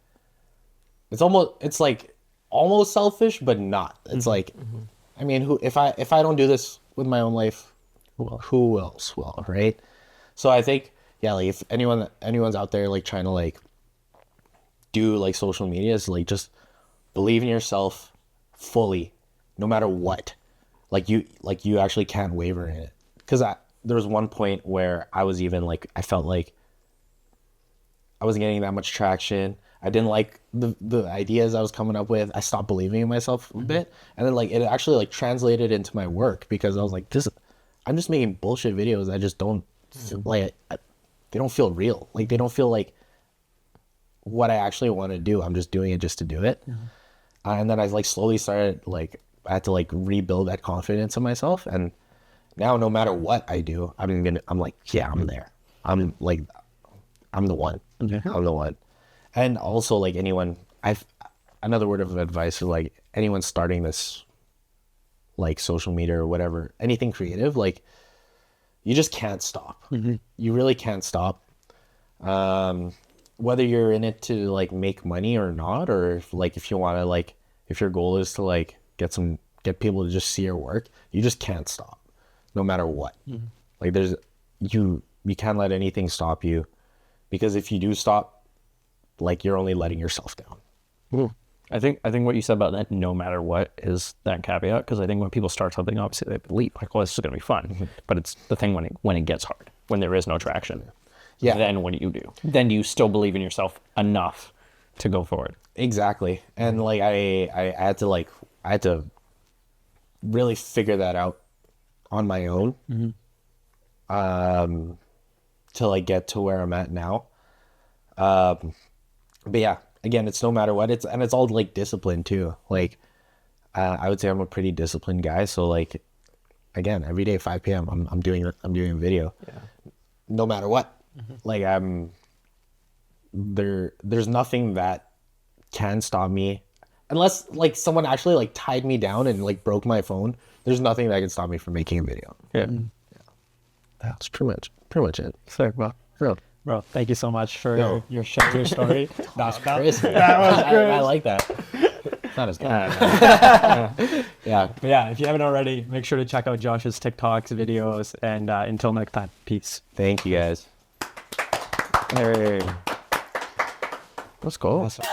it's almost selfish, but not. It's like, I mean, if I don't do this with my own life, who else will, right? So I think, yeah, like if anyone's out there like trying to like do like social media, is like just believe in yourself fully, no matter what. Like you actually can't waver in it. Because there was one point where I was even like, I felt like I wasn't getting that much traction. I didn't like the ideas I was coming up with. I stopped believing in myself a bit. And then like it actually like translated into my work, because I was like, I'm just making bullshit videos that just don't like, they don't feel real. Like they don't feel like what I actually want to do. I'm just doing it just to do it. And then I like slowly started like, I had to like rebuild that confidence in myself. And now no matter what I do, I'm like, yeah, I'm there. I'm like, I'm the one. I'm the one. And also like another word of advice is like anyone starting this like social media or whatever, anything creative, like you just can't stop. You really can't stop. Whether you're in it to like make money or not, or if you want to like, if your goal is to like get people to just see your work, you just can't stop no matter what. Like you can't let anything stop you, because if you do stop, like you're only letting yourself down. I think what you said about that, no matter what, is that caveat. Because I think when people start something, obviously they believe like, well, this is going to be fun. But it's the thing when it gets hard, when there is no traction. Yeah. Then what do you do? Then do you still believe in yourself enough to go forward? Exactly. And like I had to really figure that out on my own. To like get to where I'm at now. But yeah, again, it's no matter what. It's all like discipline too. Like, I would say I'm a pretty disciplined guy. So like, again, every day 5 p.m. I'm doing a video. Yeah. No matter what. Like there's nothing that can stop me, unless like someone actually like tied me down and like broke my phone. There's nothing that can stop me from making a video. Yeah. That's pretty much it. Sick, bro, thank you so much for your sharing your story. That was crazy. That was good. I like that. It's not as good. Yeah. But yeah, if you haven't already, make sure to check out Josh's TikToks, videos, and until next time, peace. Thank you guys. Hey. Let's go. Awesome.